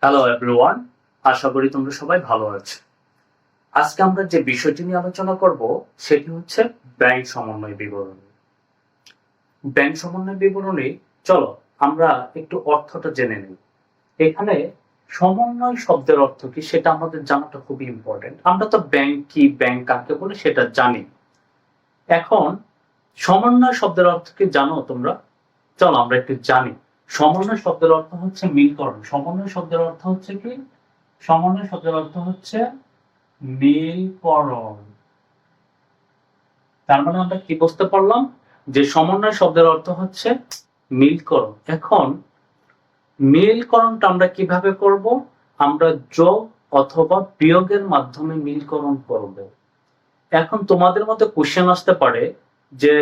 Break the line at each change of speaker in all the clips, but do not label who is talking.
Hello everyone, আশা করি তোমরা সবাই ভালো আছো। আজকে আমরা যে বিষয়টি নিয়ে আলোচনা করব সেটি হচ্ছে ব্যাংক সমন্বয় বিবরণী। ব্যাংক সমন্বয় বিবরণী, চলো আমরা একটু অর্থটা জেনে নিই। এখানে সমন্বয় শব্দের অর্থ কি সেটা আমাদের জানাটা খুবই ইম্পর্টেন্ট। আমরা তো ব্যাংক কি, ব্যাংক কাকে বলে সেটা জানি। এখন সমন্বয় শব্দের অর্থ কি জানো তোমরা? চলো আমরা একটু জানি। সমন্বয় শব্দের অর্থ হচ্ছে মিলকরণ। সমন্বয় শব্দের অর্থ হচ্ছে কি? সমন্বয় শব্দের অর্থ হচ্ছে মিলকরণ। তার মানে আমরা কি বুঝতে পারলাম? যে সমন্বয় শব্দের অর্থ হচ্ছে মিলকরণ। এখন মিলকরণটা আমরা কিভাবে করব? আমরা যোগ অথবা বিয়োগের মাধ্যমে মিলকরণ করব। এখন তোমাদের মধ্যে কোশ্চেন আসতে পারে যে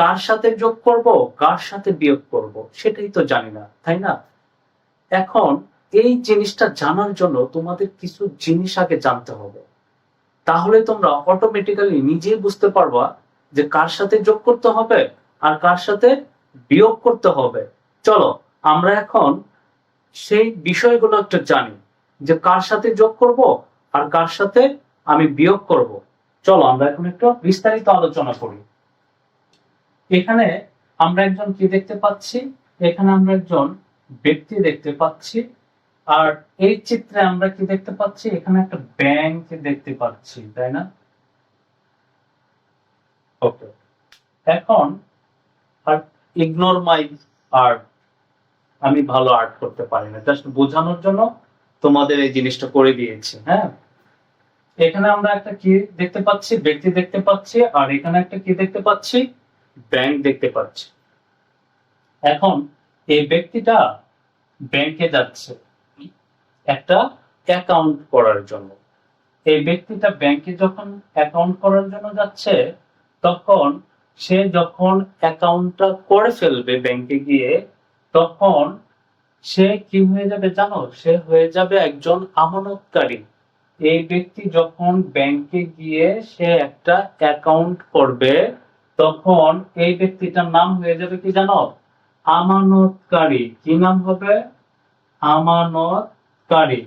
কার সাথে যোগ করব, কার সাথে বিয়োগ করব, সেটাই তো জানি না, তাই না? এখন এই জিনিসটা জানার জন্য তোমাদের কিছু জিনিস আগে জানতে হবে। তাহলে তোমরা অটোমেটিক্যালি নিজেই বুঝতে পারবা যে কার সাথে যোগ করতে হবে আর কার সাথে বিয়োগ করতে হবে। চলো আমরা এখন সেই বিষয়গুলো একটু জানি, যে কার সাথে যোগ করব আর কার সাথে আমি বিয়োগ করব। চলো আমরা এখন একটু বিস্তারিত আলোচনা করি। এখানে আমরা একজন কি দেখতে পাচ্ছি? এখানে আমরা একজন ব্যক্তি দেখতে পাচ্ছি। আর এই চিত্রে আমরা কি দেখতে পাচ্ছি? এখানে একটা ব্যাংক দেখতে পাচ্ছি, তাই না? ওকে, এখন আর ইগনোর মাই আর্ট, আমি ভালো আর্ট করতে পারি না, জাস্ট বোঝানোর জন্য তোমাদের এই জিনিসটা করে দিয়েছি। হ্যাঁ, এখানে আমরা একটা কি দেখতে পাচ্ছি? ব্যক্তি দেখতে পাচ্ছি। আর এখানে একটা কি দেখতে পাচ্ছি? ব্যাংক দেখতে পাচ্ছি। এখন এই ব্যক্তিটা ব্যাংকে যাচ্ছে একটা অ্যাকাউন্ট করার জন্য। এই ব্যক্তিটা ব্যাংকে যখন অ্যাকাউন্ট করার জন্য যাচ্ছে, তখন সে যখন অ্যাকাউন্টটা করে ফেলবে ব্যাংকে গিয়ে, তখন সে কি হয়ে যাবে জানো? সে হয়ে যাবে একজন আমানতকারী। এই ব্যক্তি যখন ব্যাংকে গিয়ে সে একটা অ্যাকাউন্ট করবে, তখন এই ব্যক্তিটার নাম হয়ে যাবে কি জানো? আমানতকারী। কি নাম হবে? আমানতকারী।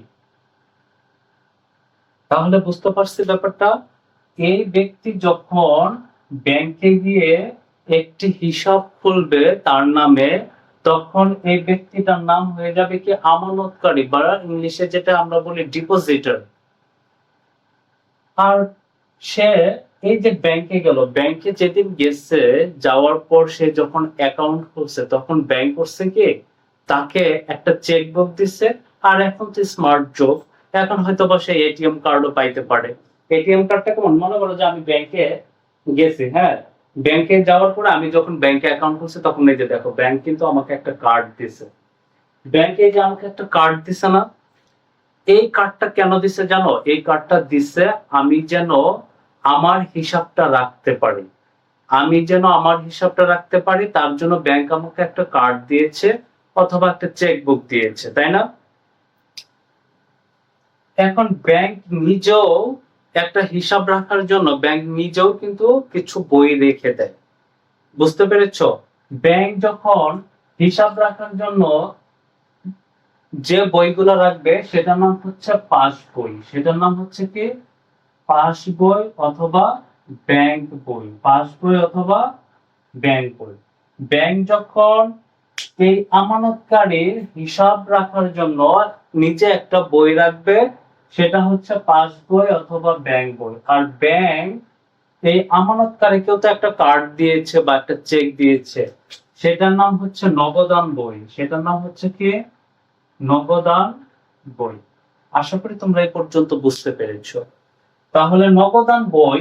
তাহলে বুঝতে পারছি ব্যাপারটা। এই ব্যক্তি যখন ব্যাংকে গিয়ে একটি হিসাব খুলবে তার নামে, তখন এই ব্যক্তিটার নাম হয়ে যাবে কি? আমানতকারী, বা ইংলিশে যেটা আমরা বলি ডিপোজিটর। আর সে এই যে ব্যাংকে গেল, ব্যাংকে যেদিন গেছে, যাওয়ার পর সে যখন অ্যাকাউন্ট খুলছে, তখন ব্যাংক করছে কি? তাকে একটা চেকবুক দিছে। আর এখন তো স্মার্ট যুগ, এখন হয়তো বা সে এটিএম কার্ডও পাইতে পারে। এটিএম কার্ডটা কেমন? মনে করো যে আমি ব্যাংকে গেছি, হ্যাঁ, ব্যাংকে যাওয়ার পরে আমি যখন ব্যাংকে অ্যাকাউন্ট খুলছি, তখন এই যে দেখো ব্যাংক কিন্তু আমাকে একটা কার্ড দিছে। ব্যাংকে যে আমাকে একটা কার্ড দিছে না, এই কার্ডটা কেন দিছে জানো? এই কার্ডটা দিছে আমি যেন আমার হিসাবটা রাখতে পারি। আমি যেন আমার হিসাবটা রাখতে পারি, তার জন্য ব্যাংক আমাকে একটা কার্ড দিয়েছে অথবা একটা চেকবুক দিয়েছে, তাই না? এখন ব্যাংক নিজেও একটা হিসাব রাখার জন্য ব্যাংক নিজেও কিন্তু কিছু বই রেখে দেয়। বুঝতে পেরেছো? ব্যাংক যখন হিসাব রাখার জন্য যে বইগুলো রাখবে, সেটার নাম হচ্ছে পাস বই। সেটার নাম হচ্ছে কি? পাস বই অথবা ব্যাংক বই। পাস বই অথবা ব্যাংক বই। ব্যাংক যখন এই আমানতকারীর হিসাব রাখার জন্য নিজে একটা বই রাখবে, সেটা হচ্ছে পাস বই অথবা ব্যাংক বই। আর ব্যাংক এই আমানতকারীকেও তো একটা কার্ড দিয়েছে বা একটা চেক দিয়েছে, সেটার নাম হচ্ছে নগদান বই। সেটার নাম হচ্ছে কি? নগদান বই। আশা করি তোমরা এই পর্যন্ত বুঝতে পেরেছো। তাহলে নগদান বই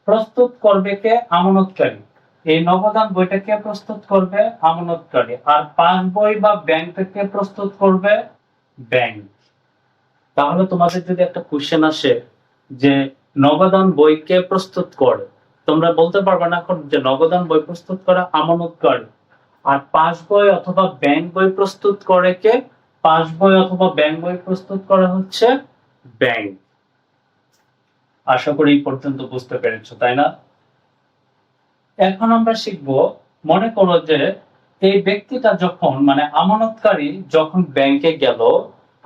প্রস্তুত করবে কে? আমানতকারী। এই নগদান বইটা কে প্রস্তুত করবে? আমানতকারী। আর পাস বই বা ব্যাংকটা কে প্রস্তুত করবে? ব্যাংক। তাহলে তোমাদের যদি একটা কোশ্চেন আসে যে নগদান বই কে প্রস্তুত করে, তোমরা বলতে পারবে না এখন যে নগদান বই প্রস্তুত করা আমানতকারী। আর পাস বই অথবা ব্যাংক বই প্রস্তুত করে কে? পাস বই অথবা ব্যাংক বই প্রস্তুত করা হচ্ছে ব্যাংক। আশা করি এই পর্যন্ত বুঝতে পেরেছো, তাই না? এখন আমরা শিখব, মনে করো যে এই ব্যক্তিটা যখন, মানে আমানতকারী যখন ব্যাংকে গেল,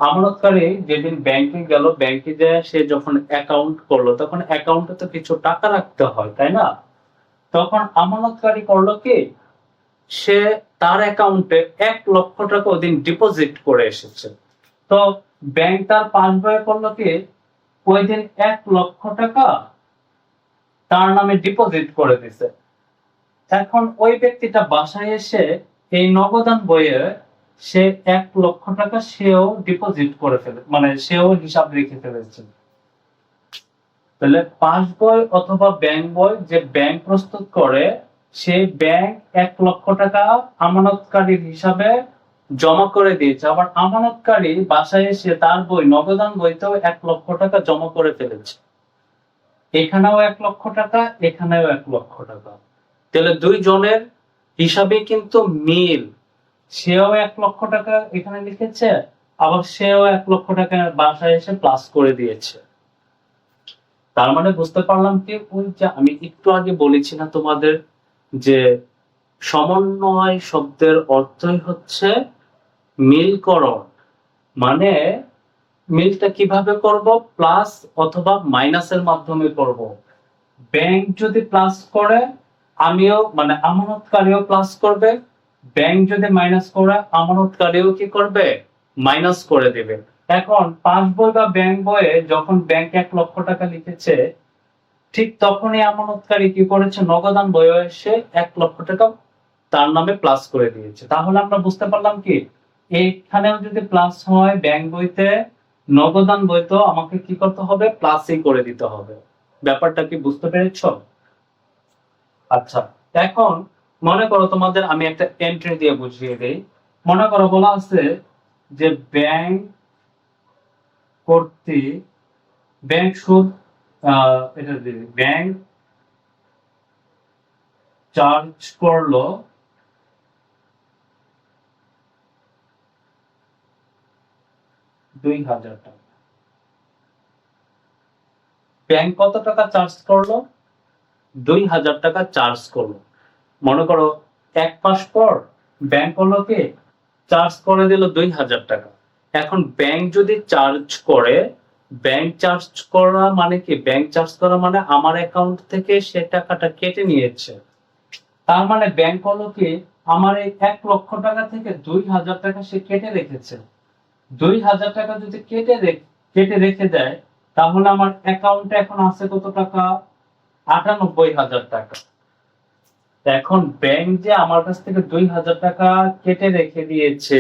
আমানতকারী যেদিন ব্যাংকে গেল, ব্যাংকে যায় সে যখন অ্যাকাউন্ট করলো, তখন অ্যাকাউন্টে তো কিছু টাকা রাখতে হয়, তাই না? তখন আমানতকারী করলো কি, সে তার অ্যাকাউন্টে 1 লক্ষ টাকা ওদিন ডিপোজিট করে এসেছে। তো ব্যাংক তার পাসবইয়ে করলো কি, ওই দিন 1 লক্ষ টাকা তার নামে ডিপোজিট করে দিছে। এখন ওই ব্যক্তিটা বাসায় এসে এই নগদান বইয়ে সে 1 লক্ষ টাকা সেও ডিপোজিট করে ফেলে, মানে সেও হিসাব রেখে ফেলেছে। তাহলে পাস বই অথবা ব্যাংক বই যে ব্যাংক প্রস্তুত করে, সেই ব্যাংক 1 লক্ষ টাকা আমানতকারীর হিসাবে জমা করে দিয়েছে। আবার আমানতকারী বাসায় এসে তার বই নগদান বইতেও 1 লক্ষ টাকা জমা করে ফেলেছে। এখানেও 1 লক্ষ টাকা, এখানেও 1 লক্ষ টাকা। তাহলে দুই জনের হিসাবে কিন্তু মিল। সেও 1 লক্ষ টাকা এখানে লিখেছে, আবার সেও 1 লক্ষ টাকা বাসায় এসে প্লাস করে দিয়েছে। তার মানে বুঝতে পারলাম কি, ওই যে আমি একটু আগে বলেছি না তোমাদের, যে সমন্বয় শব্দের অর্থই হচ্ছে মিলকরণ। মানে মিলটা কিভাবে করব? প্লাস অথবা মাইনাসের মাধ্যমে করব। ব্যাংক যদি প্লাস করে, আমিও মানে আমানতকারীও প্লাস করবে। ব্যাংক যদি মাইনাস করে, আমানতকারীও কি করবে? মাইনাস করে দেবে। এখন পাস বই বা ব্যাংক বইয়ে যখন ব্যাংক 1 লক্ষ টাকা লিখেছে, ঠিক তখনই আমানতকারী কি করেছে? নগদান বইয়ে এসে 1 লক্ষ টাকা তার নামে প্লাস করে দিয়েছে। তাহলে আমরা বুঝতে পারলাম কি, এইখানেও যদি প্লাস হয় ব্যাংক বইতে, নগদান বইতেও আমাকে কি করতে হবে? প্লাসই করে দিতে হবে। ব্যাপারটা কি বুঝতে পেরেছো? আচ্ছা, এখন মনে করো তোমাদের আমি একটা এন্ট্রি দিয়ে বুঝিয়ে দেই। মনে করো বলা আছে যে ব্যাংক কর্তৃক ব্যাংক সুদ, এটা ব্যাংক চার্জ করলো 2000 টাকা। ব্যাংক কত টাকা চার্জ করলো? 2000 টাকা চার্জ করলো। মনে করো 1 মাস পর ব্যাংক হলো কি, চার্জ করে দিল 2000 টাকা। এখন ব্যাংক যদি চার্জ করে, ব্যাংক চার্জ করা মানে কি? ব্যাংক চার্জ করা মানে আমার অ্যাকাউন্ট থেকে সে টাকাটা কেটে নিয়েছে। তার মানে ব্যাংক হলো কি, আমার এই 1 লক্ষ টাকা থেকে 2000 টাকা সে কেটে রেখেছে। 2000 টাকা যদি কেটে রেখে দেয়, তাহলে আমার অ্যাকাউন্টে এখন আছে কত টাকা? 98,000 টাকা। এখন ব্যাংক যে আমার কাছ থেকে 2000 টাকা কেটে রেখে দিয়েছে,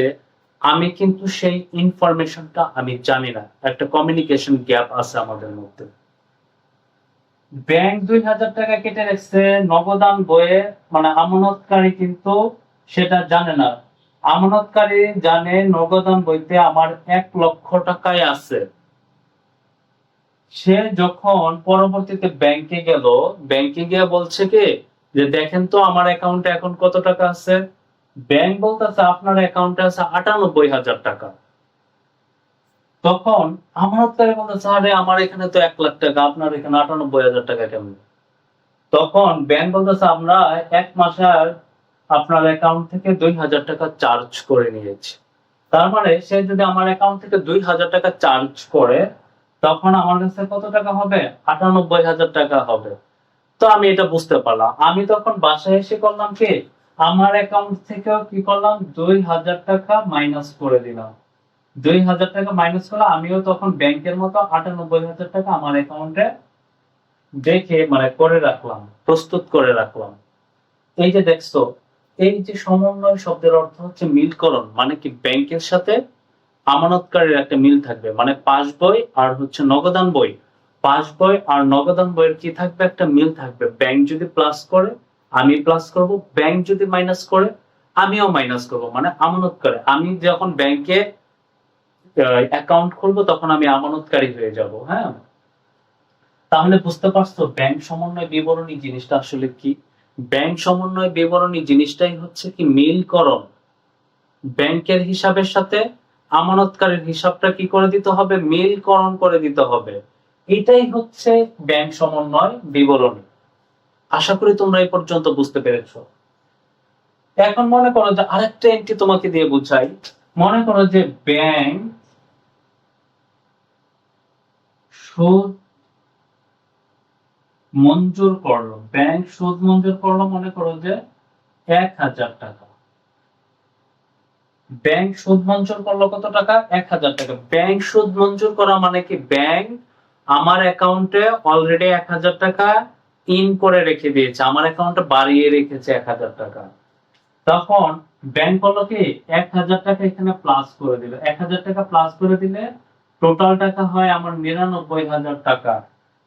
আমি কিন্তু সেই ইনফরমেশনটা আমি জানি না। একটা কমিউনিকেশন গ্যাপ আছে আমাদের মধ্যে। ব্যাংক 2000 টাকা কেটে রেখেছে নগদান বইয়ে, মানে আমানতকারী কিন্তু সেটা জানে না। আমানতকারী জানে নগদান বইতে আমার 1 লক্ষ টাকাই আছে। সে যখন পরবর্তীতে ব্যাংকে গেল, ব্যাংকে গিয়ে বলছে কি, যে দেখেন তো আমার অ্যাকাউন্টে এখন কত টাকা আছে। ব্যাংক বলতেছে আপনার অ্যাকাউন্টে আছে 98,000 টাকা। তখন আমানতকারী বলতেছে আরে আমার এখানে তো 1 লাখ টাকা, আপনার এখানে 98,000 টাকা কেমন? তখন ব্যাংক বলতেছে আমরা 1 মাসের আপনার অ্যাকাউন্ট থেকে 2000 টাকা চার্জ করে নিয়েছি। তার মানে সে যদি আমার অ্যাকাউন্ট থেকে 2000 টাকা চার্জ করে, তখন আমার কাছে কত টাকা হবে? 98,000 টাকা হবে। তো আমি এটা বুঝতে পারলাম। আমি তখন বাসায় এসে করলাম কি, আমার অ্যাকাউন্ট থেকেও কি করলাম? 2000 টাকা মাইনাস করে দিলাম। 2000 টাকা মাইনাস করে আমিও তখন ব্যাংকের মতো 98,000 টাকা আমার অ্যাকাউন্টে দেখে মানে করে রাখলাম, প্রস্তুত করে রাখলাম। এই যে দেখছো, এই যে সমন্বয় শব্দের অর্থ হচ্ছে মিলকরণ। মানে কি, ব্যাংকের সাথে আমানতকারীর একটা মিল থাকবে। মানে পাস বই আর হচ্ছে নগদান বই, পাস বই আর নগদান বইয়ের কি থাকবে? একটা মিল থাকবে। ব্যাংক যদি প্লাস করে, আমি প্লাস করব। ব্যাংক যদি মাইনাস করে, আমিও মাইনাস করব। মানে আমানতকারী, আমি যখন ব্যাংকে অ্যাকাউন্ট খুলবো তখন আমি আমানতকারী হয়ে যাব। হ্যাঁ, তাহলে বুঝতে পারছো ব্যাংক সমন্বয় বিবরণী জিনিসটা আসলে কি? ব্যাংক সমন্বয় বিবরণী জিনিসটাই হচ্ছে কি, মিলকরণ। ব্যাংকের হিসাবের সাথে আমানতকারীর হিসাবটা কি করে দিতে হবে? মিলকরণ করে দিতে হবে। এটাই হচ্ছে ব্যাংক সমন্বয় বিবরণী। আশা করি তোমরা এই পর্যন্ত বুঝতে পেরেছো। এখন মনে করো যে আরেকটা এন্ট্রি তোমাকে দিয়ে বুঝাই। মনে করো যে ব্যাংক সুদ মঞ্জুর করলো, ব্যাংক সুদ মঞ্জুর করলো, মনে করো যে 1,000 টাকা। ব্যাংক সুদ মঞ্জুর করলো কত টাকা? 1,000 টাকা। ব্যাংক সুদ মঞ্জুর করা মানে কি, ব্যাংক আমার অ্যাকাউন্টে অলরেডি 1,000 টাকা ইন করে রেখে দিয়েছে, আমার অ্যাকাউন্টে বাড়িয়ে রেখেছে 1,000 টাকা। তখন ব্যাংক বললো কি 1,000 টাকা এখানে প্লাস করে দিল। 1,000 টাকা প্লাস করে দিলে টোটাল টাকা হয় আমার 99,000 টাকা।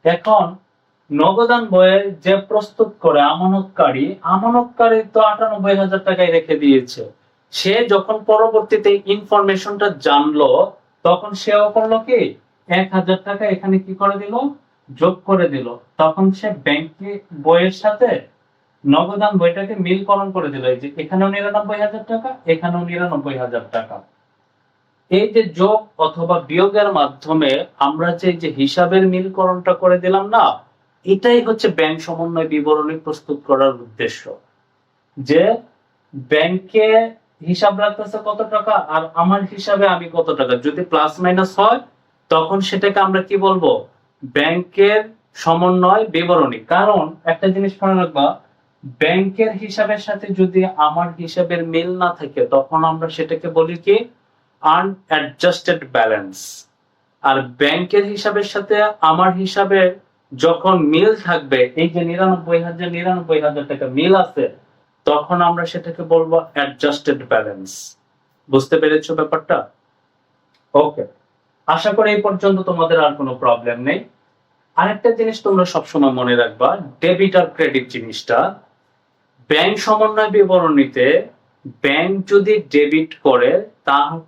এখন নগদান বইয়ে যে প্রস্তুত করে আমানতকারী, আমানতকারী তো 98,000 টাকায় রেখে দিয়েছে। সে যখন পরবর্তীতে ইনফরমেশনটা জানলো, তখন সেও করলো কি 1,000 টাকা এখানে কি করে দিল, যোগ করে দিল। তখন সে ব্যাংকে বইয়ের সাথে নগদান বইটাকে মিলকরণ করে দিল, এই যে এখানেও 99,000 টাকা, এখানেও 99,000 টাকা। এই যে যোগ অথবা বিয়োগের মাধ্যমে আমরা যে হিসাবের মিলকরণটা করে দিলাম না, এটাই হচ্ছে ব্যাংক সমন্বয় বিবরণী প্রস্তুত করার উদ্দেশ্য। যে ব্যাংকে হিসাব রাখতেছে কত টাকা আর আমার হিসাবে আমি কত টাকা, যদি প্লাস মাইনাস হয় তখন সেটাকে আমরা কি বলবো, ব্যাংকের সমন্বয় বিবরণী। কারণ একটা জিনিস মনে রাখবা, ব্যাংকের হিসাবের সাথে যদি আমার হিসাবের মিল না থাকে তখন আমরা সেটাকে বলি কি আনঅ্যাডজাস্টেড ব্যালেন্স। আর ব্যাংকের হিসাবের সাথে আমার হিসাবের যখন মিল থাকবে, এই যে 99,000 টাকা মিল আছে, তখন আমরা সেটাকে বলবো অ্যাডজাস্টেড ব্যালেন্স। বুঝতে পেরেছো ব্যাপারটা? ওকে, আশা করি এই পর্যন্ত তোমাদের আর কোনো প্রবলেম নেই। আরেকটা জিনিস তোমরা সবসময় মনে রাখবা, ডেবিট আর ক্রেডিট জিনিসটা ব্যাংক সমন্বয় বিবরণীতে ব্যাংক যদি ডেবিট করে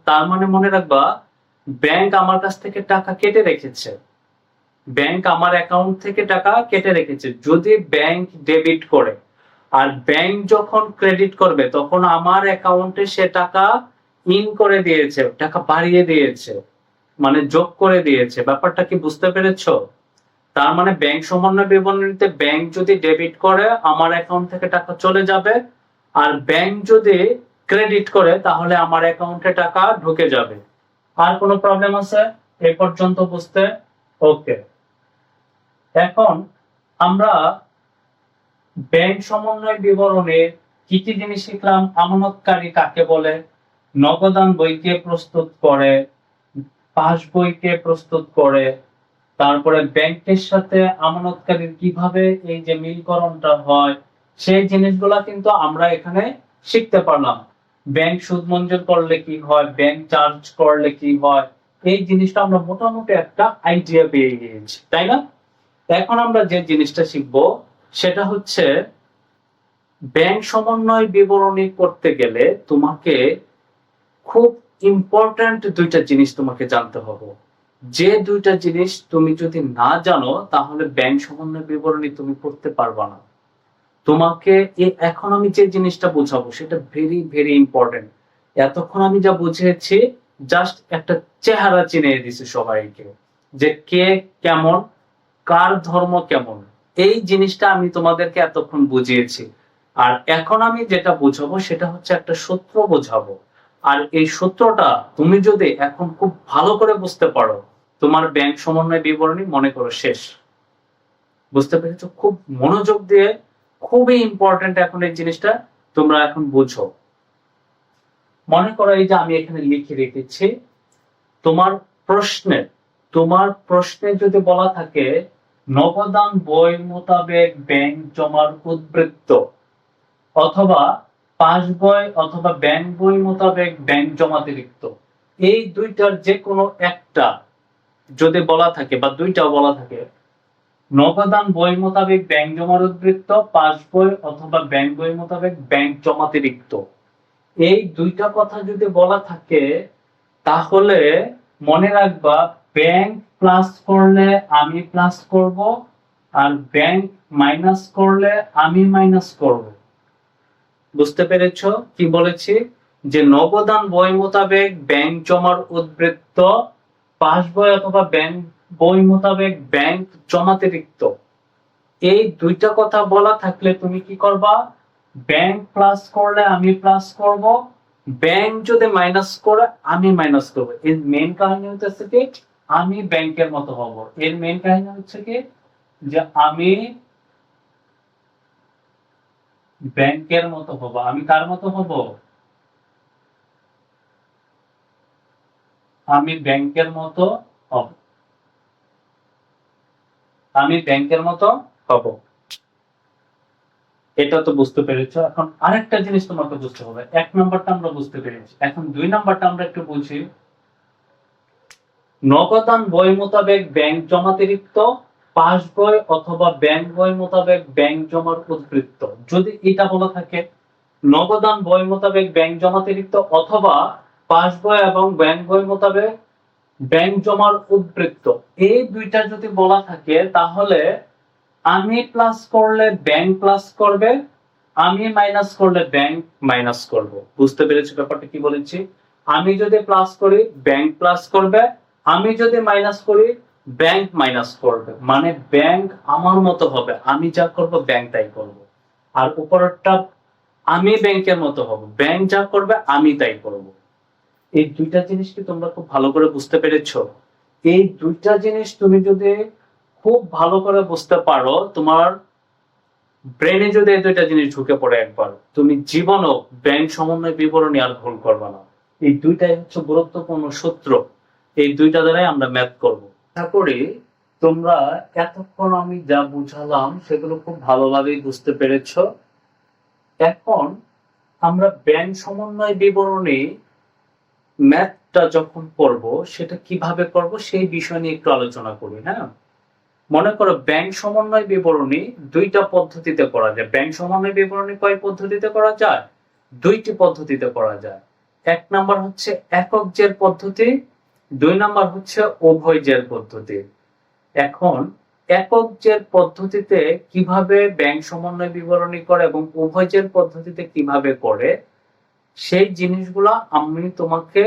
তার মানে মনে রাখবা ব্যাংক আমার কাছ থেকে টাকা কেটে রেখেছে, ব্যাংক আমার অ্যাকাউন্ট থেকে টাকা কেটে রেখেছে। যদি ব্যাংক ডেবিট করে আর ব্যাংক যখন ক্রেডিট করবে তখন আমার অ্যাকাউন্টে সে টাকা ইন করে দিয়েছে, টাকা বাড়িয়ে দিয়েছে, মানে যোগ করে দিয়েছে। ব্যাপারটা কি বুঝতে পেরেছো? তার মানে ব্যাংক সমন্বয় বিবরণীতে ব্যাংক যদি ডেবিট করে আমার অ্যাকাউন্ট থেকে টাকা চলে যাবে, আর ব্যাংক যদি ক্রেডিট করে তাহলে আমার অ্যাকাউন্টে টাকা ঢুকে যাবে। আর কোনো প্রবলেম আছে এই পর্যন্ত বুঝতে? ওকে, এখন আমরা ব্যাংক সমন্বয় বিবরণের কি কি জিনিস শিখলাম। আমানতকারী কাকে বলে, নগদান বইকে প্রস্তুত করে, পাস বইকে প্রস্তুত করে, তারপরে ব্যাংকের সাথে আমানতকারীর কিভাবে এই যে মিলকরণটা হয়, সেই জিনিসগুলা কিন্তু আমরা এখানে শিখতে পারলাম। ব্যাংক সুদ মঞ্জুর করলে কি হয়, ব্যাংক চার্জ করলে কি হয়, এই জিনিসটা আমরা মোটামুটি একটা আইডিয়া পেয়ে গিয়েছি, তাই না? এখন আমরা যে জিনিসটা শিখবো সেটা হচ্ছে ব্যাংক সমন্বয় বিবরণী করতে গেলে তোমাকে খুব ইম্পর্ট্যান্ট দুইটা জিনিস তোমাকে জানতে হবে। যে দুইটা জিনিস তুমি যদি না জানো তাহলে ব্যাংক সমন্বয় বিবরণী তুমি করতে পারবা না। তোমাকে এখন আমি যে জিনিসটা বোঝাবো সেটা ভেরি ভেরি ইম্পর্টেন্ট। এতক্ষণ আমি যা বুঝিয়েছি জাস্ট একটা চেহারা চিনিয়ে দিছি সবাইকে, যে কে কেমন, কার ধর্ম কেমন, এই জিনিসটা আমি তোমাদেরকে এতক্ষণ বুঝিয়েছি। আর এখন আমি যেটা বুঝাবো সেটা হচ্ছে একটা সূত্র বোঝাবো। আর এই সূত্রটা তুমি যদি এখন খুব ভালো করে বুঝতে পারো, তোমার ব্যাংক সমন্বয় বিবরণী মনে করো শেষ। বুঝতে পেরেছো? খুব মনোযোগ দিয়ে, খুবই ইম্পর্টেন্ট এখন এই জিনিসটা তোমরা এখন বুঝো। মনে করো এই যে আমি এখানে লিখে রেখেছি, তোমার প্রশ্নে যদি বলা থাকে নগদান বই মোতাবেক ব্যাংক জমার উদ্বৃত্ত, অথবা পাস বই অথবা ব্যাংক বই মোতাবেক ব্যাংক জমাতিরিক্ত, এই দুইটার যে কোনো একটা যদি বলা থাকে বা দুইটাও বলা থাকে, নগদান বই মোতাবেক ব্যাংক জমার উদ্বৃত্ত, পাস বই অথবা ব্যাংক বই মোতাবেক ব্যাংক জমাতিরিক্ত, এই দুইটা কথা যদি বলা থাকে তাহলে মনে রাখবা ব্যাংক প্লাস করলে আমি প্লাস করব আর ব্যাংক মাইনাস করলে আমি মাইনাস করব। বুঝতে পেরেছো কি বলেছি? যে নগদান বই মোতাবেক ব্যাংক জমার উদ্বৃত্ত, পাস বই অথবা ব্যাংক বই মোতাবেক ব্যাংক জমাতিরিক্ত, এই দুইটা কথা বলা থাকলে তুমি কি করবা, ব্যাংক প্লাস করলে আমি প্লাস করব, ব্যাংক যদি মাইনাস করে আমি মাইনাস করব। এর মেইন কারণ হচ্ছে কি আমি ব্যাংকের মতো হব। এর মেইন কাহিনী হচ্ছে কি যে আমি ব্যাংকের মতো হব। আমি কার মতো হব? আমি ব্যাংকের মতো হব। আমি ব্যাংকের মতো হব। এটা তো বুঝতে পেরেছো। এখন আরেকটা জিনিস তোমাকে বুঝতে হবে। 1 নাম্বারটা আমরা বুঝতে পেরেছি, এখন 2 নাম্বারটা আমরা একটু বুঝি। নগদান বই মোতাবেক ব্যাংক জমাতিরিক্ত, পাস বই অথবা ব্যাংক বই মোতাবেক ব্যাংক জমার উদ্বৃত্ত। যদি এটা বলা থাকে নগদান বই মোতাবেক ব্যাংক জমাতিরিক্ত অথবা পাস বই এবং ব্যাংক বই মোতাবেক ব্যাংক জমার উদ্বৃত্ত, এই দুইটা যদি বলা থাকে তাহলে আমি প্লাস করলে ব্যাংক প্লাস করবে, আমি মাইনাস করলে ব্যাংক মাইনাস করব। বুঝতে পেরেছো ব্যাপারটা কি বলেছি? আমি যদি প্লাস করি ব্যাংক প্লাস করবে, আমি যদি মাইনাস করি ব্যাংক মাইনাস করবে। মানে ব্যাংক আমার মতো হবে, আমি যা করব ব্যাংক তাই করব। আর উপরেরটা আমি ব্যাংকের মতো হব, ব্যাংক যা করবে আমি তাই করব। এই দুইটা জিনিস কি তোমরা খুব ভালো করে বুঝতে পেরেছো? এই দুইটা জিনিস তুমি যদি খুব ভালো করে বুঝতে পারো, তোমার ব্রেনে যদি এই দুইটা জিনিস ঢুকে পড়ে একবার, তুমি জীবনও ব্যাংক সমন্বয় বিবরণী আর ভুল করবে না। এই দুইটাই হচ্ছে গুরুত্বপূর্ণ সূত্র, এই দুইটা দ্বারাই আমরা ম্যাথ করব। আশা করি তোমরা এতক্ষণ আমি যা বুঝালাম সেগুলো খুব ভালোভাবেই বুঝতে পেরেছো। এখন আমরা ব্যাংক সমন্বয় বিবরণী ম্যাথটা যখন করব সেটা কিভাবে করব সেই বিষয় নিয়ে একটু আলোচনা করি। হ্যাঁ, মনে করো ব্যাংক সমন্বয় বিবরণী দুইটা পদ্ধতিতে করা যায়। ব্যাংক সমন্বয় বিবরণী কয় পদ্ধতিতে করা যায়? দুইটি পদ্ধতিতে করা যায়। 1 নাম্বার হচ্ছে একক জের পদ্ধতি, 2 নাম্বার হচ্ছে উভয় জের পদ্ধতি। এখন একক জের পদ্ধতিতে কিভাবে ব্যাংক সমন্বয় বিবরণী করে এবং উভয় জের পদ্ধতিতে কিভাবে করে সেই জিনিসগুলা আমি তোমাকে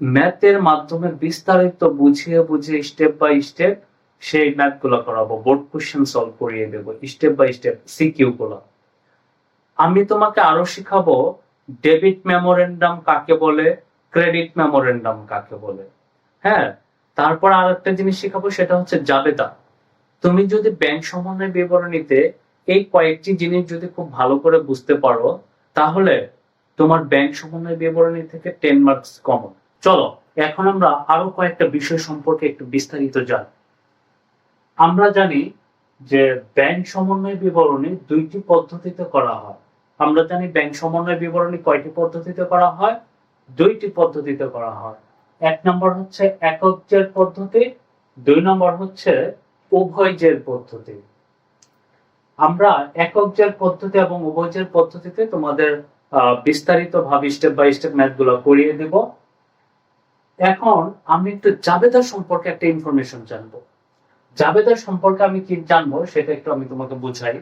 ম্যাথের মাধ্যমে বিস্তারিত বুঝিয়ে বুঝিয়ে স্টেপ বাই স্টেপ সেই ম্যাথগুলো করাবো, বোর্ড কোশ্চেন সলভ করিয়ে দেবো স্টেপ বাই স্টেপ সিকিউ গুলো। আমি তোমাকে আরো শিখাবো ডেবিট মেমোরেন্ডাম কাকে বলে, ক্রেডিট মেমোরেন্ডাম কাকে বলে। হ্যাঁ, তারপর আরেকটা জিনিস শিখাবো সেটা হচ্ছে জাবেদা। তুমি যদি ব্যাংক সমন্বয় বিবরণীতে এই কয়েকটি জিনিস যদি খুব ভালো করে বুঝতে পারো তাহলে তোমার ব্যাংক সমন্বয় বিবরণী থেকে 10 মার্কস কমন। চলো এখন আমরা আরো কয়েকটা বিষয় সম্পর্কে একটু বিস্তারিত জানি। আমরা জানি যে ব্যাংক সমন্বয় বিবরণী দুইটি পদ্ধতিতে করা হয়। আমরা জানি ব্যাংক সমন্বয় বিবরণী কয়টি পদ্ধতিতে করা হয়? দুইটি পদ্ধতিতে করা হয়। 1 নম্বর হচ্ছে একক জের পদ্ধতি, 2 নম্বর হচ্ছে উভয় জের পদ্ধতি। আমরা একক জের পদ্ধতি এবং উভয় জের পদ্ধতিতে তোমাদের বিস্তারিত ভাবে স্টেপ বাই স্টেপ ম্যাথগুলো করিয়ে দেব। এখন আমি একটু জাবেদা সম্পর্কে একটা ইনফরমেশন জানবো। জাবেদা সম্পর্কে আমি কি জানবো সেটা একটু আমি তোমাকে বুঝাই।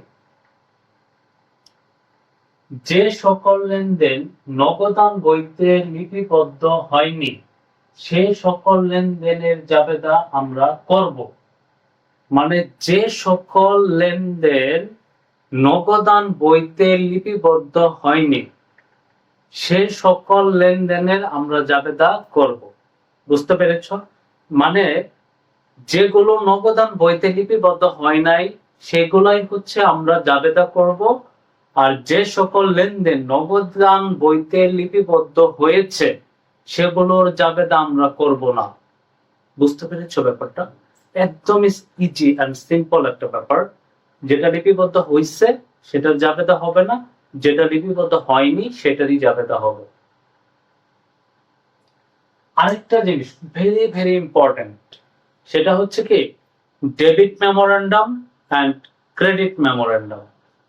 যে সকল লেনদেন নগদান বইতে লিপিবদ্ধ হয়নি সে সকল লেনদেনের জাবেদা আমরা করব। মানে যে সকল লেনদেন নগদান বইতে লিপিবদ্ধ হয়নি সে সকল লেনদেনের আমরা জাবেদা করব। বুঝতে পেরেছ? মানে যেগুলো নগদান বইতে লিপিবদ্ধ হয় নাই সেগুলাই হচ্ছে আমরা জাবেদা করব, আর যে সকল লেনদেন নগদান বইতে লিপিবদ্ধ হয়েছে সেগুলোর জাবেদা আমরা করব না। বুঝতে পেরেছো ব্যাপারটা? একদম ইজি এন্ড সিম্পল একটা ব্যাপার। যেটা লিপিবদ্ধ হয়েছে সেটার জাবেদা হবে না, যেটা লিপিবদ্ধ হয়নি সেটারই জাবেদা হবে। আরেকটা জিনিস ভেরি ভেরি ইম্পর্টেন্ট, সেটা হচ্ছে কি debit memorandum and credit memorandum.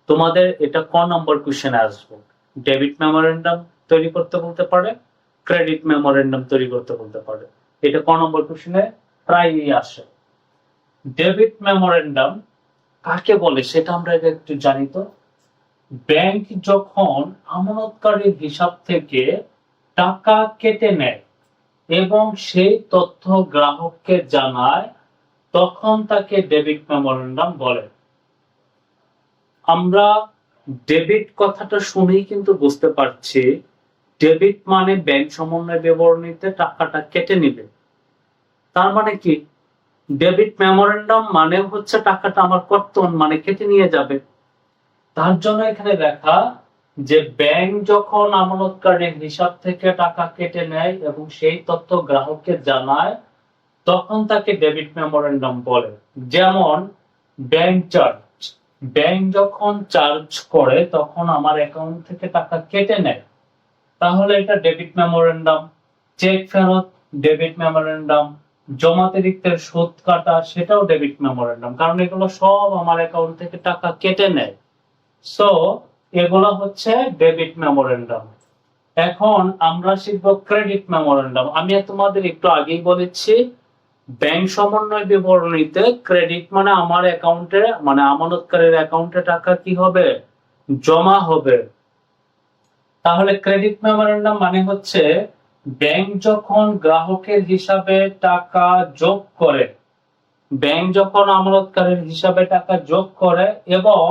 তোমাদের এটা ক নম্বর কোশ্চেনে আসবে। ডেবিট মেমোরেন্ডাম তৈরি করতে বলতে পারে, ক্রেডিট মেমোরেন্ডাম তৈরি করতে বলতে পারে। এটা ক নম্বর কোশ্চেনে প্রায়ই আসে। ডেবিট মেমোরেন্ডাম কাকে বলে সেটা আমরা একটু জানি তো। ব্যাংক যখন আমানতকারীর হিসাব থেকে টাকা কেটে নেয় এবং সেই তথ্য গ্রাহককে জানায় তখন তাকে ডেবিট মেমোরেন্ডাম বলে। আমরা ডেবিট কথাটা শুনেই কিন্তু বুঝতে পারছি ডেবিট মানে ব্যাংক সমন্বয় বিবরণীতে টাকাটা কেটে নিবে। তার মানে কি, ডেবিট মেমোরেন্ডাম মানে হচ্ছে টাকাটা আমার কর্তন মানে কেটে নিয়ে যাবে। তার জন্য এখানে লেখা যে ব্যাংক যখন আমানতকারীর হিসাব থেকে টাকা কেটে নেয় এবং সেই তথ্য গ্রাহককে জানায়, তখন তাকে ডেবিট মেমোরেন্ডাম বলে। যেমন ব্যাংক চার্জ, ব্যাংক যখন চার্জ করে তখন আমার অ্যাকাউন্ট থেকে টাকা কেটে নেয়, তাহলে এটা ডেবিট মেমোরেন্ডাম। চেক ফেরত ডেবিট মেমোরেন্ডাম, জমাতিরিক্তের সুদ কাটা সেটাও ডেবিট মেমোরেন্ডাম, কারণ এগুলো সব আমার অ্যাকাউন্ট থেকে টাকা কেটে নেয়। সো এগুলো হচ্ছে ডেবিট মেমোরেন্ডাম। এখন আমরা শিখব ক্রেডিট মেমোরেন্ডাম। আমি তোমাদের একটু আগেই বলেছি ব্যাংক সমন্বয় বিবরণীতে ক্রেডিট মানে আমার অ্যাকাউন্টে মানে আমানতকারীর অ্যাকাউন্টে টাকা কি হবে, জমা হবে। তাহলে ক্রেডিট মেমোরেন্ডাম মানে হচ্ছে ব্যাংক যখন গ্রাহকের হিসাবে টাকা যোগ করে, ব্যাংক যখন আমানতকারীর হিসাবে টাকা যোগ করে এবং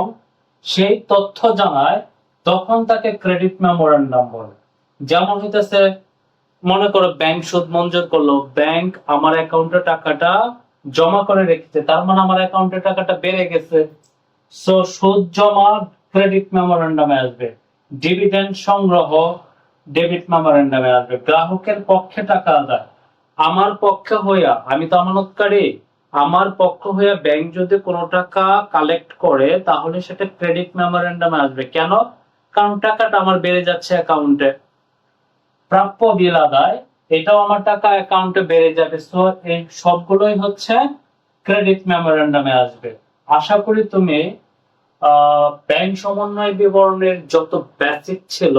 সেই তথ্য জানায়, তখন তাকে ক্রেডিট মেমোরেন্ডাম বলে। যেমন হইতেছে, মনে করো ব্যাংক সুদ মঞ্জুর করলো, ব্যাংক আমার অ্যাকাউন্টে টাকাটা জমা করে রেখেছে, তার মানে আমার অ্যাকাউন্টে টাকাটা বেড়ে গেছে। সো সুদ জমা ক্রেডিট মেমোরেন্ডামে আসবে, ডিভিডেন্ড সংগ্রহ ডেবিট মেমোরেন্ডামে আসবে। গ্রাহকের পক্ষে টাকা আদায়, আমার পক্ষে হইয়া, আমি তো আমানতকারী, আমার পক্ষ হইয়া ব্যাংক যদি কোনো টাকা কালেক্ট করে তাহলে সেটা ক্রেডিট মেমোরেন্ডামে আসবে। কেন? কারণ টাকাটা আমার বেড়ে যাচ্ছে অ্যাকাউন্টে। প্রাপ্য বিল আদায়, এটাও আমার টাকা অ্যাকাউন্টে বেড়ে যাবে। সো এই সবগুলোই হচ্ছে ক্রেডিট মেমোরেন্ডামে আসবে। আশা করি তুমি ব্যাংক সমন্বয় বিবরণের যত বেসিক ছিল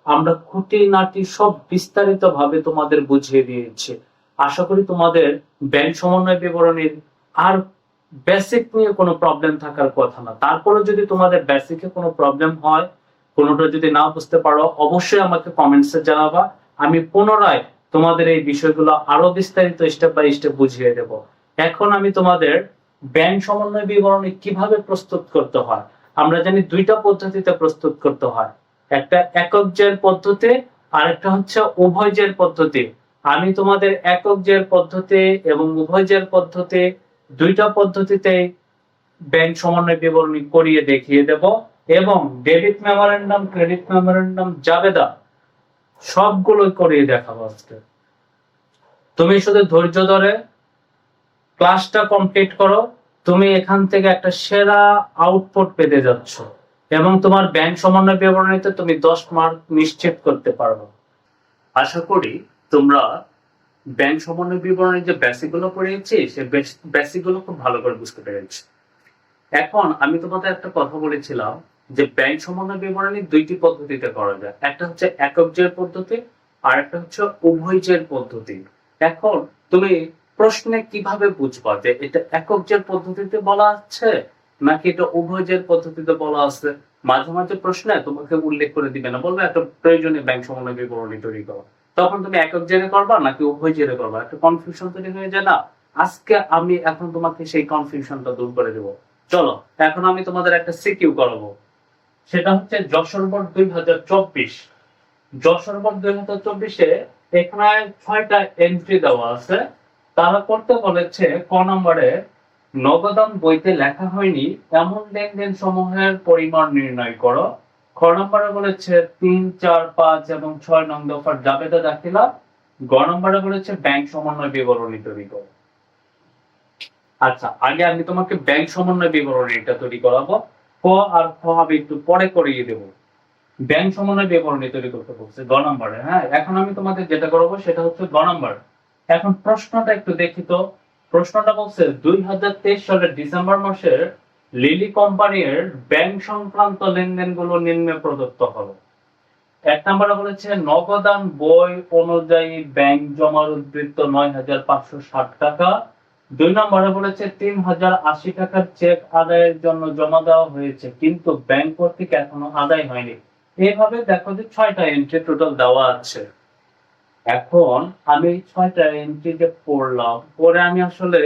আমরা খুঁটিনাটি সব বিস্তারিত ভাবে তোমাদের বুঝিয়ে দিয়েছি। আশা করি তোমাদের ব্যাংক সমন্বয় বিবরণীর আর বেসিক নিয়ে কোনো প্রবলেম থাকার কথা না। তারপরে যদি তোমাদের বেসিকে কোনো প্রবলেম হয়, কোনোটা যদি না বুঝতে পারো, অবশ্যই আমাকে কমেন্টসে জানাবা। আমি পুনরায় তোমাদের এই বিষয়গুলো আরো বিস্তারিত স্টেপ বাই স্টেপ বুঝিয়ে দেব। এখন আমি তোমাদের ব্যাংক সমন্বয় বিবরণী কিভাবে প্রস্তুত করতে হয়। আমরা জানি দুইটা পদ্ধতিতে প্রস্তুত করতে হয়, একটা একক জের পদ্ধতি আর একটা হচ্ছে উভয় জের পদ্ধতি। আমি তোমাদের একক জের পদ্ধতি এবং উভয় জের পদ্ধতি দুইটা পদ্ধতিতে ব্যাংক সমন্বয় বিবরণী করিয়ে দেখিয়ে দেব এবং ডেবিট মেমোরেন্ডাম, ক্রেডিট মেমোরেন্ডাম, জাবেদা সবগুলোই করিয়ে দেখাবো আজকে। তুমি শুধু ধৈর্য ধরে ক্লাসটা কমপ্লিট করো, তুমি এখান থেকে একটা সেরা আউটপুট পেতে যাচ্ছ এবং তোমার ব্যাংক সমন্বয় বিবরণীতে তুমি 10 মার্ক নিশ্চিত করতে পারবে। আশা করি তোমরা ব্যাংক সমন্বয় বিবরণীর যে বেসিক গুলো পড়িয়েছি সেই বেসিক গুলো খুব ভালো করে বুঝতে পেরেছি। এখন আমি তোমাদের একটা কথা বলেছিলাম যে ব্যাংক সমন্বয় বিবরণী দুইটি পদ্ধতিতে করা যায়, একটা হচ্ছে একক জের পদ্ধতি আর একটা হচ্ছে উভয় জের পদ্ধতি। এখন তুমি প্রশ্নে কিভাবে বুঝবা যে এটা একক জের পদ্ধতিতে বলা আছে নাকি এটা উভয় জের পদ্ধতিতে বলা আছে? মাঝে মাঝে প্রশ্নে তোমাকে উল্লেখ করে দিবে না, বলবে একটা প্রয়োজনীয় ব্যাংক সমন্বয় বিবরণী তৈরি করো, তখন তুমি একক জেরে করবা নাকি উভয় জেরে করবা, একটা কনফিউশন তৈরি হয়ে যায় না? আজকে আমি এখন তোমাকে সেই কনফিউশনটা দূর করে দেবো। চলো এখন আমি তোমাদের একটা সিকিউ করাবো, সেটা হচ্ছে যশোর বোর্ড 2024। যশোর বোর্ড 2024-এ এখানে 6টা এন্ট্রি দেওয়া আছে। তারা করতে বলেছে ক নম্বরে, নগদান বইতে লেখা হয়নি এমন লেনদেন সমূহের পরিমাণ নির্ণয় করো। খ নম্বরে বলেছে 3, 4, 5 এবং 6 নং দফার জাবেদা দাখিলা। গ নম্বরে বলেছে ব্যাংক সমন্বয় বিবরণী তৈরি করো। আচ্ছা, আগে আমি তোমাকে ব্যাংক সমন্বয় বিবরণীটা তৈরি করাবো, ক আর খ আমি একটু পরে করিয়ে দেব। ব্যাংক সমন্বয় বিবরণী তৈরি করতে বলছে গ নম্বরে। হ্যাঁ, এখন আমি তোমাদের যেটা করাবো সেটা হচ্ছে গ নম্বর। এখন প্রশ্নটা একটু দেখি তো। প্রশ্নটা বলছে 2023 সালের ডিসেম্বর মাসের লিলি কোম্পানির ব্যাংক সংক্রান্ত লেনদেনগুলো নিম্নে প্রদত্ত হলো। এক নম্বরে বলেছে নগদান বই অনুযায়ী ব্যাংক জমার উদ্বৃত্ত 9,560 টাকা। 2 নম্বরে বলেছে 3,080 টাকার চেক আদায়ের জন্য জমা দেওয়া হয়েছে কিন্তু ব্যাংক কর্তৃক এখনো আদায় হয়নি। এইভাবে দেখো যে 6টা এন্ট্রি টোটাল দেওয়া আছে। এখন আমি 6টা এন্ট্রি যে পড়লাম, পরে আমি আসলে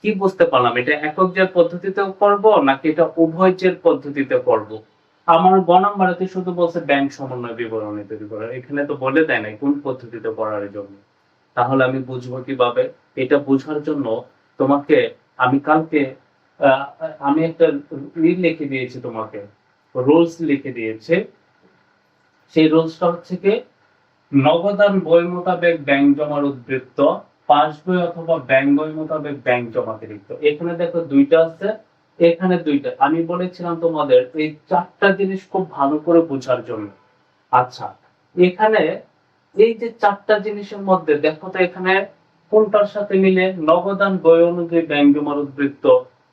কি বুঝতে পারলাম, এটা একক জের পদ্ধতিতে করব নাকি এটা উভয় জের পদ্ধতিতে করব? আমার গ নম্বরেতে শুধু বলছে ব্যাংক সমন্বয় বিবরণী তৈরি করা, এখানে তো বলে দেয় নাই কোন পদ্ধতিতে করার জন্য। তাহলে আমি বুঝবো কিভাবে? এটা বোঝার জন্য তোমাকে আমি কালকে আহ, আমি একটা লিখে দিয়েছি, তোমাকে রুলস লিখে দিয়েছে। সেই রুলসটা হচ্ছে কি, নগদান বই মোতাবেক ব্যাংক জমার উদ্বৃত্ত, পাস বই অথবা ব্যাংক বই মোতাবেক ব্যাংক জমাতিরিক্ত। এখানে দেখো দুইটা আছে, এখানে দুইটা। আমি বলেছিলাম তোমাদের এই চারটা জিনিস খুব ভালো করে বোঝার জন্য। আচ্ছা, এখানে এই যে চারটা জিনিসের মধ্যে দেখো তো এখানে কোনটার সাথে মিলে? নগদান বই অনুযায়ী ব্যাংক জমার উদ্বৃত্ত।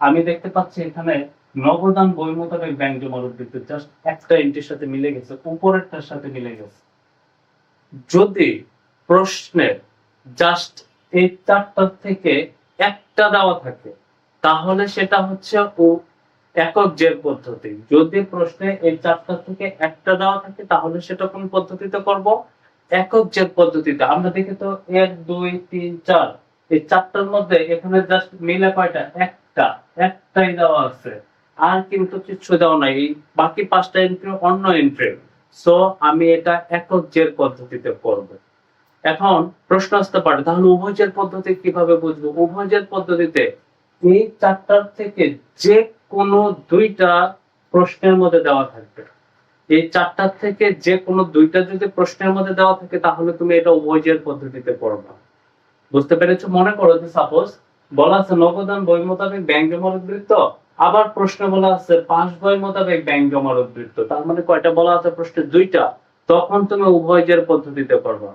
আমি দেখতে পাচ্ছি এখানে নগদান বই মোতাবেক ব্যাংক জমার উদ্বৃত্ত জাস্ট একটা এন্ট্রির সাথে মিলে গেছে, উপরেরটার সাথে মিলে গেছে। যদি প্রশ্নে জাস্ট এই চারটার থেকে একটা দেওয়া থাকে তাহলে সেটা হচ্ছে একক জের পদ্ধতি। যদি প্রশ্নে এই চারটা থেকে একটা দেওয়া থাকে তাহলে সেটা কোন পদ্ধতিতে করব? একক জের পদ্ধতিতে। আমরা দেখি তো 1 2 3 4, এই চারটার মধ্যে এখানে জাস্ট মিলে কয়টা? একটাই দেওয়া আছে, আর কিন্তু কিছু দেওয়া নাই। এই বাকি পাঁচটা এন্ট্রি অন্য এন্ট্রি। সো আমি এটা একক জের পদ্ধতিতে করব। এখন প্রশ্ন আসতে পারে তাহলে উভয়জের পদ্ধতি কিভাবে বুঝবো? উভয়জের পদ্ধতিতে এই চারটার থেকে যে কোনো দুইটা প্রশ্নের মধ্যে দেওয়া থাকবে। এই চারটার থেকে যে কোনো দুইটা যদি প্রশ্নের মধ্যে দেওয়া থাকে তাহলে তুমি এটা উভয়জের পদ্ধতিতে পড়বা। বুঝতে পেরেছো? মনে করো যে সাপোজ বলা আছে নগদান বই মোতাবেক ব্যাংক জমার উদ্বৃত্ত, আবার প্রশ্ন বলা আছে পাস বই মোতাবেক ব্যাংক জমার উদ্বৃত্ত। তার মানে কয়টা বলা আছে প্রশ্নে? দুইটা। তখন তুমি উভয়জের পদ্ধতিতে করবা।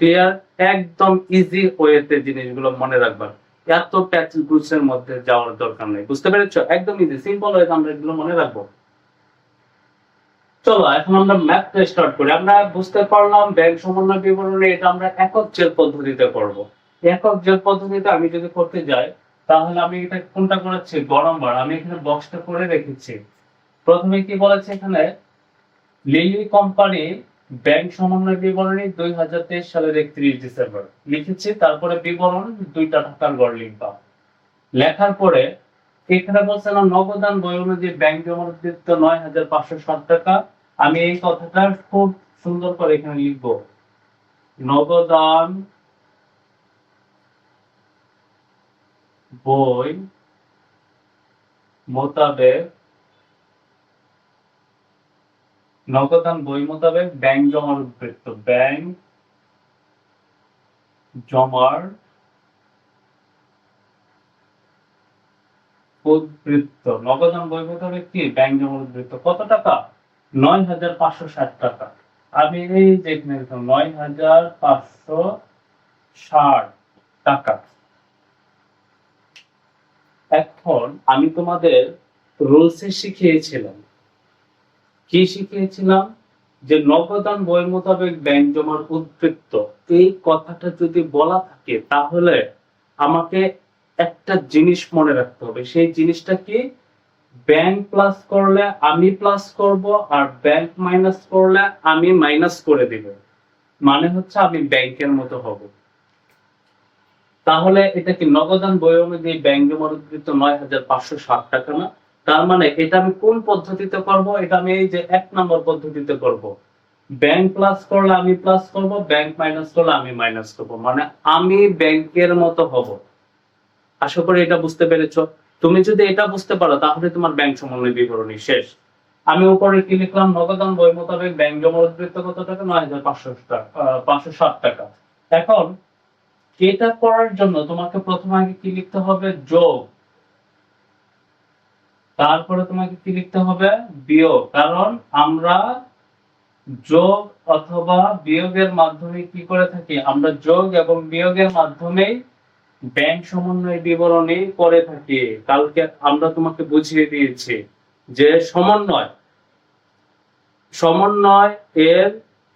ক্লিয়ার? একদম ইজি ওয়েতে জিনিসগুলো মনে রাখবা, এত প্যাচগুলোর মধ্যে যাওয়ার দরকার নেই। বুঝতে পেরেছো? একদম ইজি সিম্পল ওয়েতে আমরা এগুলো মনে রাখবো। চলো এখন আমরা ম্যাথটা স্টার্ট করি। আমরা বুঝতে পারলাম ব্যাংক সমন্বয় বিবরণী এটা আমরা একক জের পদ্ধতিতে করব। একক জের পদ্ধতিতে আমি যদি করতে যাই তাহলে আমি এটা কোনটা করেছি? গরম বার। আমি এখানে বক্সটা করে রেখেছি। প্রথমে কি বলেছে এখানে? লিলি কোম্পানি ব্যাংক সমন্বয় বিবরণী 2023 সালের 31 ডিসেম্বর লিখেছি। তারপরে বিবরণ 2টা টাকার গড় লিখবা। লেখার পরে এখানে বলছে না নগদান বই অনুযায়ী ব্যাংক জমার উদ্বৃত্ত 9,560 টাকা। আমি এই কথাটা খুব সুন্দর করে এখানে লিখব। নগদান বই মোতাবেক ব্যাংক জমার উদ্বৃত্ত, ব্যাংক জমার উদ্বৃত্ত, নগদান বই মোতাবেক কি ব্যাংক জমার উদ্বৃত্ত কত টাকা? 9,560 টাকা। আমি এই যে এখানে 9,560 টাকা। এখন আমি তোমাদের রুলসে শিখিয়েছিলাম, কি শিখিয়েছিলাম? যে নগদান বই মোতাবেক ব্যাংক জমার উদ্বৃত্ত, এই কথাটা যদি বলা থাকে তাহলে আমাকে একটা জিনিস মনে রাখতে হবে। সেই জিনিসটা কি? ব্যাংক প্লাস করলে আমি প্লাস করব, আর ব্যাংক মাইনাস করলে আমি মাইনাস করে দিব। মানে হচ্ছে আমি ব্যাংকের মতো হব। তাহলে এটা কি নগদান বই অনুযায়ী ব্যাংক জমার উদ্বৃত্ত 9,560 টাকা না? তার মানে এটা আমি কোন পদ্ধতিতে করব? এটা আমি এই যে 1 নম্বর পদ্ধতিতে করব। ব্যাংক প্লাস করলে আমি প্লাস করব, ব্যাংক মাইনাস করলে আমি মাইনাস করব। মানে আমি ব্যাংকের মতো হব। আশা করি এটা বুঝতে পেরেছো। তুমি যদি এটা বুঝতে পারো তাহলে তোমার ব্যাংক সমন্বয় বিবরণী শেষ। আমি উপরে কি লিখলাম? নগদান বই মোতাবেক ব্যাংক জমার উদ্বৃত্ত কত টাকা? 9,560 টাকা। এখন এটা করার জন্য তোমাকে প্রথমে আগে কি লিখতে হবে? যোগ। তারপরে তোমাকে কি লিখতে হবে? বিয়োগ। কারণ আমরা যোগ অথবা বিয়োগের মাধ্যমে কি করে থাকি? আমরা যোগ এবং বিয়োগের মাধ্যমেই ব্যাংক সমন্বয় বিবরণী করে থাকি। কালকে আমরা তোমাকে বুঝিয়ে দিয়েছি যে সমন্বয় এর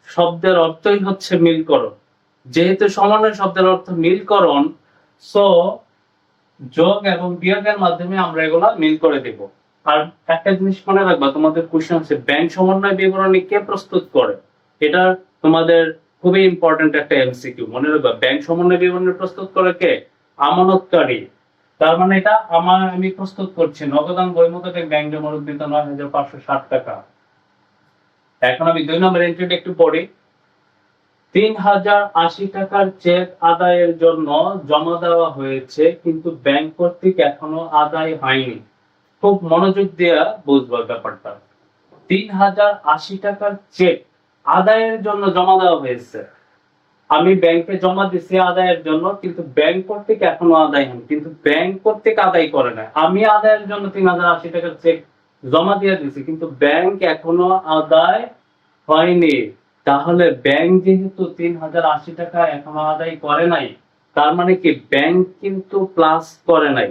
শব্দের অর্থই হচ্ছে মিলকরণ। যেহেতু সমন্বয় শব্দের অর্থ মিলকরণ, সো যোগ এবং বিয়োগের মাধ্যমে আমরা এগুলা মিল করে দেব। আর একটা জিনিস মনে রাখবা, তোমাদের কোশ্চেন আছে ব্যাংক সমন্বয় বিবরণী কে প্রস্তুত করে? এটা তোমাদের খুবই ইম্পর্টেন্ট একটা এমসিকিউ। মনে রাখবা ব্যাংক সমন্বয় বিবরণী প্রস্তুত করে কে? আমানতকারী। তার মানে এটা আমি প্রস্তুত করছি। নগদান বই মোতাবেক ব্যাংক জমার উদ্বৃত্ত 9,560 টাকা। এখন আমি 2 নম্বর এন্ট্রিটা একটু পড়ি। 3080 টাকার চেক আদায়ের জন্য জমা দেওয়া হয়েছে, কিন্তু ব্যাংক কর্তৃক এখনো আদায় হয়নি। খুব মনোযোগ দিয়ে বুঝবো ব্যাপারটা। 3080 টাকার চেক আদায়ের জন্য জমা দেওয়া হয়েছে, আমি ব্যাংকে জমা দিছি আদায়ের জন্য, কিন্তু ব্যাংক কর্তৃক এখনো আদায় হয়নি, কিন্তু ব্যাংক কর্তৃক আদায় করে না। আমি আদায়ের জন্য 3080 টাকার চেক জমা দিয়ে দিছি, কিন্তু ব্যাংক এখনো আদায় হয়নি। তাহলে ব্যাংক যেহেতু 3080 টাকা এখনো আদায় করে নাই, তার মানে কি ব্যাংক কিন্তু প্লাস করে নাই।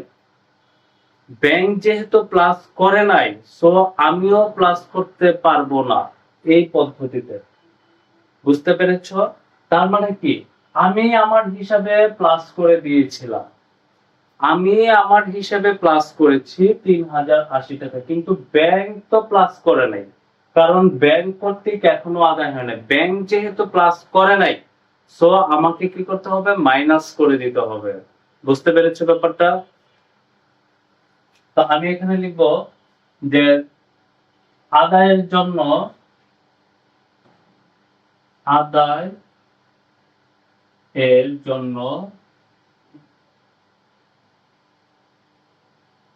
ব্যাংক যেহেতু প্লাস করে নাই, সো আমিও প্লাস করতে পারবো না এই পদ্ধতিতে। বুঝতে পেরেছো? তার মানে কি আমি আমার হিসাবে প্লাস করে দিয়েছিলাম, আমি আমার হিসাবে প্লাস করেছি 3080 টাকা, কিন্তু ব্যাংক তো প্লাস করে নাই, কারণ ব্যাংক কর্তৃক এখনো আদায় হয় না। ব্যাংক যেহেতু প্লাস করে নাই, সো আমাকে কি করতে হবে? মাইনাস করে দিতে হবে। বুঝতে পেরেছো ব্যাপারটা? তো আমি এখানে লিখবো যে আদায়ের জন্য আদায় এর জন্য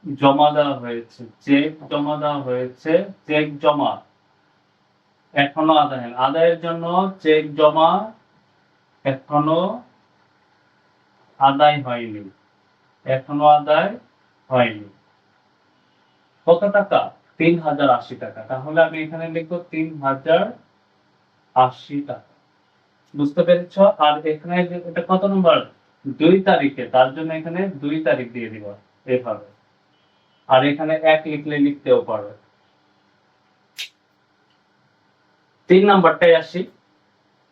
জমা দেওয়া হয়েছে, চেক জমা দেওয়া হয়েছে, চেক জমা এখনো আদায় হয়নি। আদায়ের জন্য চেক জমা এখনো আদায় হয়নি, এখনো আদায় হয়নি। কত টাকা? 3080 টাকা। তাহলে আমি এখানে লিখবো 3080 টাকা। বুঝতে পেরেছ? আর এখানে এটা কত নম্বর? 2 তারিখে, তার জন্য এখানে 2 তারিখ দিয়ে দিব এভাবে। আর এখানে 1 লিখলে লিখতেও পারো। 3 নাম্বারটাই আসি।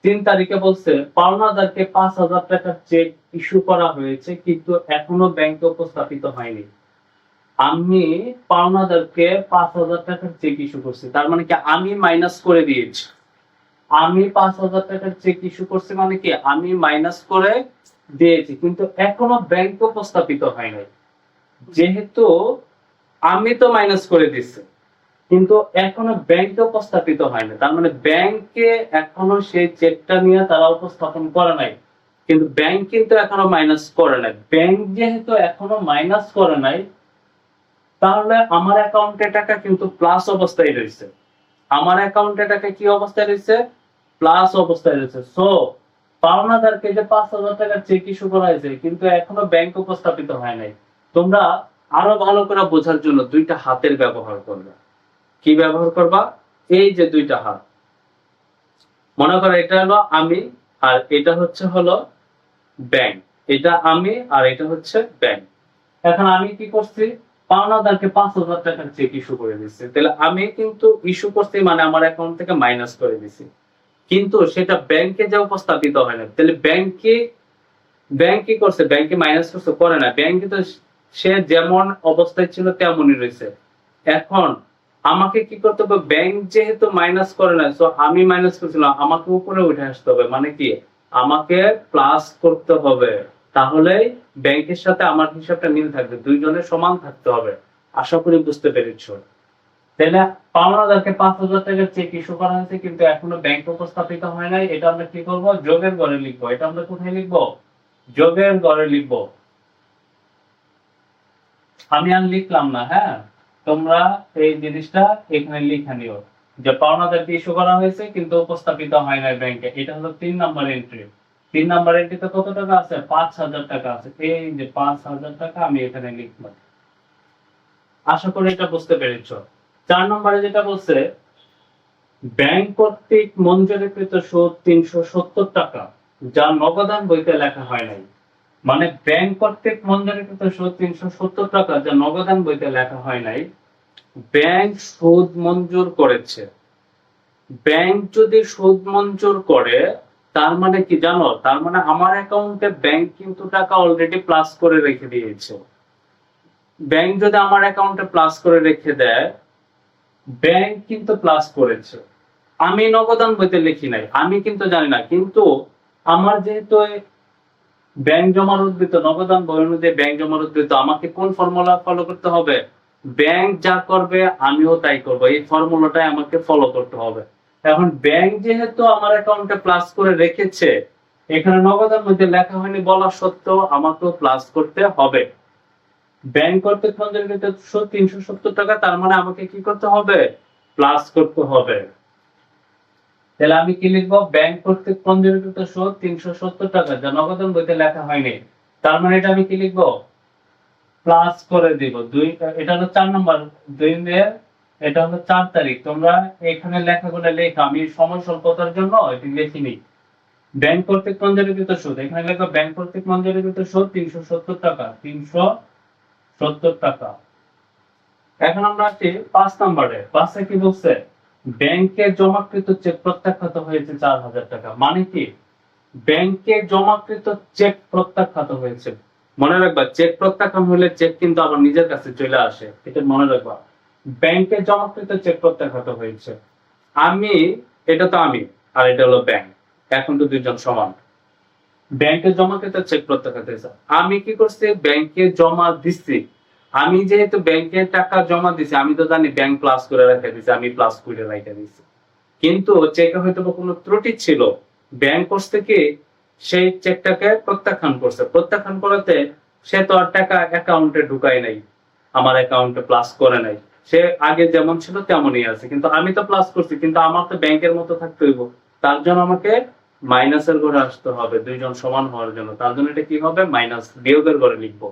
3 তারিখে বলছে পাওনাদারকে 5000 টাকার চেক ইস্যু করা হয়েছে, কিন্তু এখনো ব্যাংকে উপস্থাপিত হয়নি। আমি পাওনাদারকে 5000 টাকার চেক ইস্যু করছি, তার মানে কি আমি মাইনাস করে দিয়েছি। আমি 5000 টাকার চেক ইস্যু করছি মানে কি আমি মাইনাস করে দিয়েছি, কিন্তু এখনো ব্যাংকে উপস্থাপিত হয় নাই। যেহেতু আমি তো মাইনাস করে দিচ্ছি, কিন্তু এখনো ব্যাংকে উপস্থাপিত হয় না, তার মানে ব্যাংকে এখনো সেই চেকটা নিয়ে তারা উপস্থাপন করে নাই, কিন্তু ব্যাংক কিন্তু এখনো মাইনাস করে নাই। ব্যাংক যেহেতু এখনো মাইনাস করে নাই, তাহলে আমার অ্যাকাউন্টে টাকা কিন্তু প্লাস অবস্থায় রয়েছে। আমার অ্যাকাউন্টে টাকা কি অবস্থায় রয়েছে? প্লাস অবস্থায় রয়েছে। সো পাওনাদারকে যে 5000 টাকার চেক ইস্যু করা হয়েছে, কিন্তু এখনো ব্যাংক উপস্থাপিত হয় নাই। তোমরা আরো ভালো করে বোঝার জন্য দুইটা হাতের ব্যবহার করবে। কি ব্যবহার করবা? এই যে দুইটা হাত, মনে করো এটা হলো আমি আর এটা হলো ব্যাংক। এটা আমি আর এটা হচ্ছে ব্যাংক। এখন আমি কি করছি? পাওনাদারকে 5000 টাকার চেক ইস্যু করে দিচ্ছি। তাহলে আমি কিন্তু ইস্যু করছি মানে আমার অ্যাকাউন্ট থেকে মাইনাস করে দিছি, কিন্তু সেটা ব্যাংকে যে উপস্থাপিত হয় না। তাহলে ব্যাংক কি করছে? ব্যাংকে মাইনাস করছে? করে না। ব্যাংকে তো সে যেমন অবস্থায় ছিল তেমনই রয়েছে। এখন আমাকে কি করতে হবে? ব্যাংক যেহেতু মাইনাস করে না, সো আমি মাইনাস করছিলাম, আমাকে উপরে উঠে আসতে হবে। মানে কি আমাকে প্লাস করতে হবে, তাহলে ব্যাংকের সাথে আমার হিসাবটা মিল থাকবে, দুইজনের সমান থাকতে হবে। আশা করি বুঝতে পেরেছো। তাহলে পাওনাদারকে 5000 টাকার চেক ইস্যু করা হয়েছে, কিন্তু এখনো ব্যাংক উপস্থাপিত হয় নাই। এটা আমরা কি করব? যোগের ঘরে লিখবো। এটা আমরা কোথায় লিখবো? যোগের ঘরে লিখবো। আমি আর লিখলাম না, হ্যাঁ, তোমরা এই জিনিসটা এখানে লিখে নিও যে পাওনাদারকে ইস্যু করা হয়েছে কিন্তু উপস্থাপিত হয় নাই ব্যাংকে। এটা হলো 3 নাম্বার এন্ট্রি। 3 নাম্বার এন্ট্রিতে কত টাকা আছে? 5000 টাকা আছে। এই যে 5000 টাকা আমি এখানে লিখলাম। আশা করি এটা বুঝতে পেরেছো। 4 নম্বরে যেটা বলছে ব্যাংক কর্তৃক মঞ্জুরিকৃত সুদ 370 টাকা, যা নগদান বইতে লেখা হয় নাই। মানে ব্যাংক কর্তৃক মঞ্জুরিকৃত সুদ 370 টাকা, যা নগদান বইতে লেখা হয় নাই। ব্যাংক সুদ মঞ্জুর করেছে। ব্যাংক যদি সুদ মঞ্জুর করে, তার মানে কি জানো? তার মানে আমার অ্যাকাউন্টে ব্যাংক কিন্তু টাকা অলরেডি প্লাস করে রেখে দিয়েছে। ব্যাংক যদি আমার অ্যাকাউন্টে প্লাস করে রেখে দেয়, ব্যাংক কিন্তু প্লাস করেছে। আমি নগদান বইতে লিখি নাই, আমি কিন্তু জানি না, কিন্তু আমার যেহেতু ব্যাংক জমার উদ্ধৃত, নগদান বই অনুযায়ী ব্যাংক জমার উদ্ধৃত, আমাকে কোন ফর্মুলা ফলো করতে হবে? ব্যাংক যা করবে আমিও তাই করব, এই ফর্মুলাটাই আমাকে ফলো করতে হবে। এখন ব্যাংক যেহেতু আমার অ্যাকাউন্টে প্লাস করে রেখেছে, এখানে নগদের মধ্যে লেখা হয়নি বলা সত্ত্বেও আমাকেও প্লাস করতে হবে। ব্যাংক কর্তৃক পঞ্জীকৃত সুদ 370 টাকা, তার মানে আমাকে কি করতে হবে? প্লাস করতে হবে। তাহলে আমি কি লিখবো? ব্যাংক কর্তৃক পঞ্জীকৃত সুদ 370 টাকা, যা নগদান বইতে লেখা হয়নি। তার মানে এটা আমি কি লিখবো? প্লাস করে দিব। এটা হলো 4 নম্বর, 2 মে, এটা হলো 4 তারিখ। তোমরা এখানে লেখাগুলো লেখো, আমি সময় স্বল্পতার জন্য এটি লিখিনি। ব্যাংক কর্তৃক পঞ্জীকৃত সুদ, এখানে লেখো ব্যাংক কর্তৃক পঞ্জীকৃত সুদ 370 টাকা, 370 টাকা। এখন আমরা আসি 5 নম্বরে। 5 কি বলছে? ব্যাংকে জমাকৃত চেক প্রত্যাখ্যাত হয়েছে 4000 টাকা। মানে কি? ব্যাংকে জমাকৃত চেক প্রত্যাখ্যাত হয়েছে। মনে রাখবা, চেক প্রত্যাখ্যান হলে চেক কিন্তু আবার নিজের কাছে চলে আসে, এটা মনে রাখবা। ব্যাংকে জমাকৃত চেক প্রত্যাখ্যাত হয়েছে। আমি, এটা তো আমি, আর এটা হলো ব্যাংক, এখন তো দুইজন সমান। ব্যাংকে জমাকৃত চেক প্রত্যাখ্যাত হয়েছে। আমি কি করছি? ব্যাংকে জমা দিচ্ছি। আমি যেহেতু ব্যাংকে টাকা জমা দিছি, আমি তো জানি ব্যাংক প্লাস করে রেখে দিছে, আমি প্লাস করে রেখে দিছি। কিন্তু চেকে হয়তো কোনো ত্রুটি ছিল, ব্যাংক করছে কি সেই চেকটাকে প্রত্যাখ্যান করছে। প্রত্যাখ্যান করাতে সে তো আর টাকা অ্যাকাউন্টে ঢুকায় নাই, আমার অ্যাকাউন্টে প্লাস করে নাই। সে আগে যেমন ছিল তেমনই আছে, কিন্তু আমি তো প্লাস করছি, কিন্তু আমার তো ব্যাংকের মতো থাকতে হইব। তার জন্য আমাকে মাইনাসের ঘরে আসতে হবে, দুইজন সমান হওয়ার জন্য। তার জন্য এটা কি হবে? মাইনাস, বিয়োগের ঘরে লিখবো।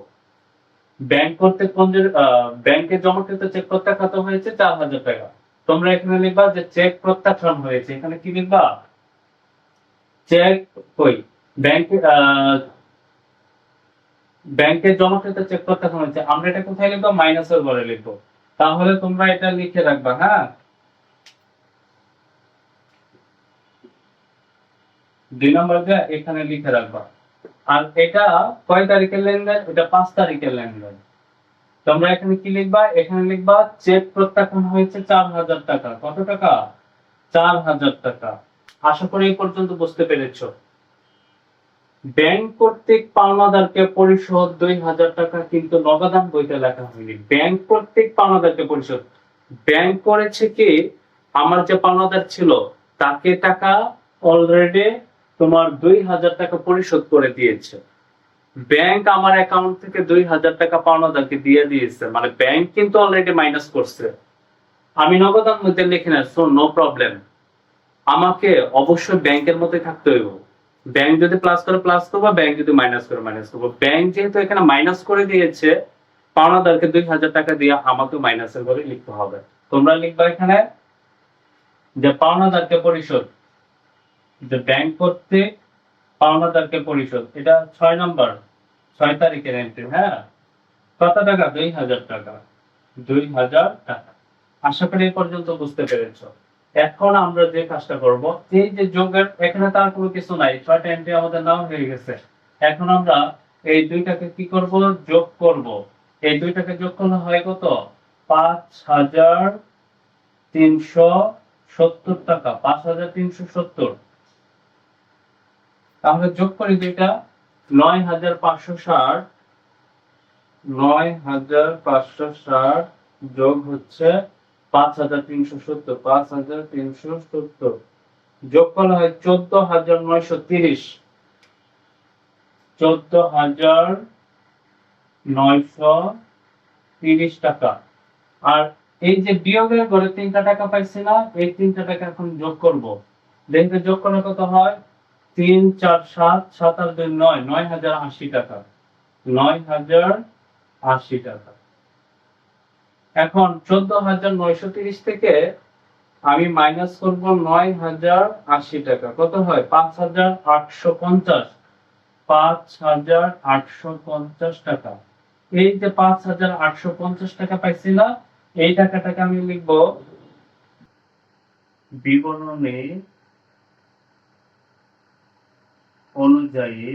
ব্যাংক কর্তৃক ব্যাংকে জমাকৃত চেক প্রত্যাখ্যাত হয়েছে 4000 টাকা। তোমরা এখানে লিখবা যে চেক প্রত্যাখ্যান হয়েছে। এখানে কি লিখবা? চেক কই? ব্যাংকে ব্যাংকে জমাকৃত চেক প্রত্যাখ্যান হয়েছে। আমরা এটা কোথায় লিখবো? মাইনাসের ঘরে লিখবো। তাহলে তোমরা এটা লিখে রাখবা, হ্যাঁ। 2 নম্বরটা এখানে লিখে রাখবা। আর এটা কয় তারিখের লেনদেন? এটা 5 তারিখের লেনদেন। তোমরা এখানে কি লিখবা? এখানে লিখবা চেক প্রত্যাখ্যান হয়েছে 4000 টাকা। কত টাকা? 4000 টাকা। আশা করি এই পর্যন্ত বুঝতে পেরেছো। ব্যাংক কর্তৃক পাওনাদারকে পরিশোধ 2000 টাকা, কিন্তু নগদান বইতে লেখা হয়নি। ব্যাংক কর্তৃক পাওনাদারকে পরিশোধ, ব্যাংক করেছে কি আমার যে পাওনাদার ছিল তাকে টাকা অলরেডি তোমার 2000 টাকা পরিশোধ করে দিয়েছে। ব্যাংক আমার অ্যাকাউন্ট থেকে 2000 টাকা পাওনাদারকে দিয়ে দিয়েছে, মানে ব্যাংক কিন্তু অলরেডি মাইনাস করছে। আমি নগদান মধ্যে লিখি না, সো নো প্রবলেম। আমাকে অবশ্যই ব্যাংকের মতোই থাকতে হইব। ব্যাংক যদি প্লাস করে প্লাস করবো, ব্যাংক যদি মাইনাস করে মাইনাস করবো। ব্যাংক যেহেতু এখানে মাইনাস করে দিয়েছে, পাওনাদারকে 2000 টাকা দিয়ে আমাকে মাইনাসের করে লিখতে হবে। তোমরা লিখবা এখানে যে পাওনাদারকে পরিশোধ, যে ব্যাংক কর্তৃক পাওনাদারকে পরিশোধ। এটা 6 নম্বর, 6 তারিখের এন্ট্রি, হ্যাঁ। কত টাকা? 2000 টাকা, 2000 টাকা। আশা করি এই পর্যন্ত বুঝতে পেরেছো। এখন আমরা যে কাজটা করব, এই যে যোগের, এখানে তার কোনো কিছু নাই, 6টা এন্ট্রি আমাদের নাও হয়ে গেছে। এখন আমরা এই দুইটাকে কি করব? যোগ করব। এই দুইটাকে যোগ করলে হয় কত? 5370 টাকা, 5370। তাহলে যোগ করি দুইটা, 9560, 9560 যোগ হচ্ছে 5370, 5370 যোগ করলে হয় 14930, 14930 টাকা। আর এই যে বিয়োগের ঘরে 3টা টাকা পাইছি না, এই 3টা টাকা এখন যোগ করব। দেখতে যোগ করলে কত হয়? 3 4 7 7 আর 2 9, 9080 টাকা, 9080 টাকা। এখন 14930 থেকে আমি মাইনাস করব 9080 টাকা, কত হয়? 5850, 5850 টাকা। এই যে 5850 টাকা পাইছি না, এই টাকাটাকে আমি লিখব বিবরণী অনুযায়ী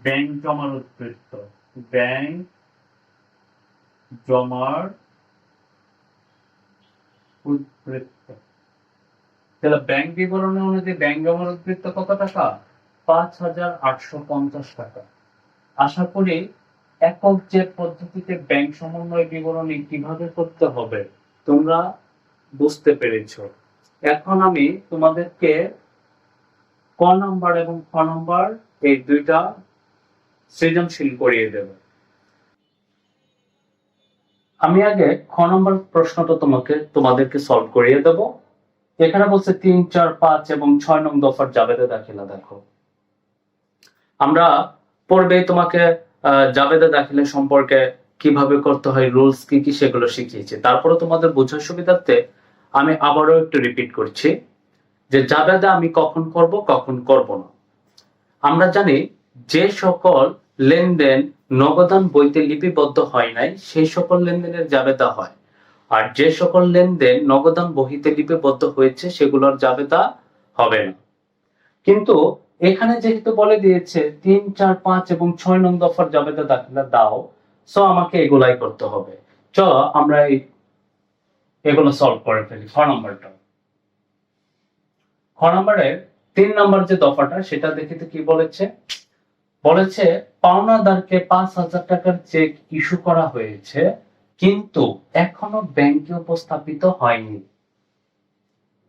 ব্যাংক জমার উদ্বৃত্ত, ব্যাংক জমার উদ্বৃত্ত। তাহলে ব্যাংক বিবরণী অনুযায়ী ব্যাংক জমার উদ্বৃত্ত কত টাকা? 5850 টাকা। আশা করি একক যে পদ্ধতিতে ব্যাংক সমন্বয় বিবরণী কিভাবে করতে হবে তোমরা বুঝতে পেরেছো। এখন আমি তোমাদেরকে ক নাম্বার এবং খ নাম্বার এই দুইটা সৃজনশীল করিয়ে দেব। আমি আগে খ নম্বর প্রশ্নটা তোমাদেরকে সলভ করিয়ে দেব। এখানে বলছে 3, 4, 5 এবং 6 নং দফার জাবেদা দাখিলা দেখো। আমরা পূর্বেই তোমাকে জাবেদা দাখিলা সম্পর্কে কিভাবে করতে হয়, রুলস কি কি সেগুলো শিখিয়েছি। তারপরে তোমাদের বোঝার সুবিধার্থে আমি আবারও একটু রিপিট করছি যে জাবেদা আমি কখন করব কখন করব না। আমরা জানি যে সকল লেনদেন নগদান বইতে লিপিবদ্ধ হয় নাই সেই সকল লেনদেনের জাবেদা হয়, আর যে সকল লেনদেন নগদান বহিতে লিপিবদ্ধ হয়েছে সেগুলোর জাবেদা হবে না। কিন্তু এখানে যেহেতু বলে দিয়েছে 3, 4, 5 এবং 6 নং দফার জাবেদা দাখিলা দাও, সো আমাকে এগুলাই করতে হবে। চলো আমরা এগুলো সলভ করে ফেলি। খ নম্বরটা, খ নম্বরের 3 নম্বর যে দফাটা সেটা দেখিতে কি বলেছে, বলেছে পাওনাদারকে 5,000 টাকার চেক ইস্যু করা হয়েছে কিন্তু এখনো ব্যাংকে উপস্থাপিত হয়নি।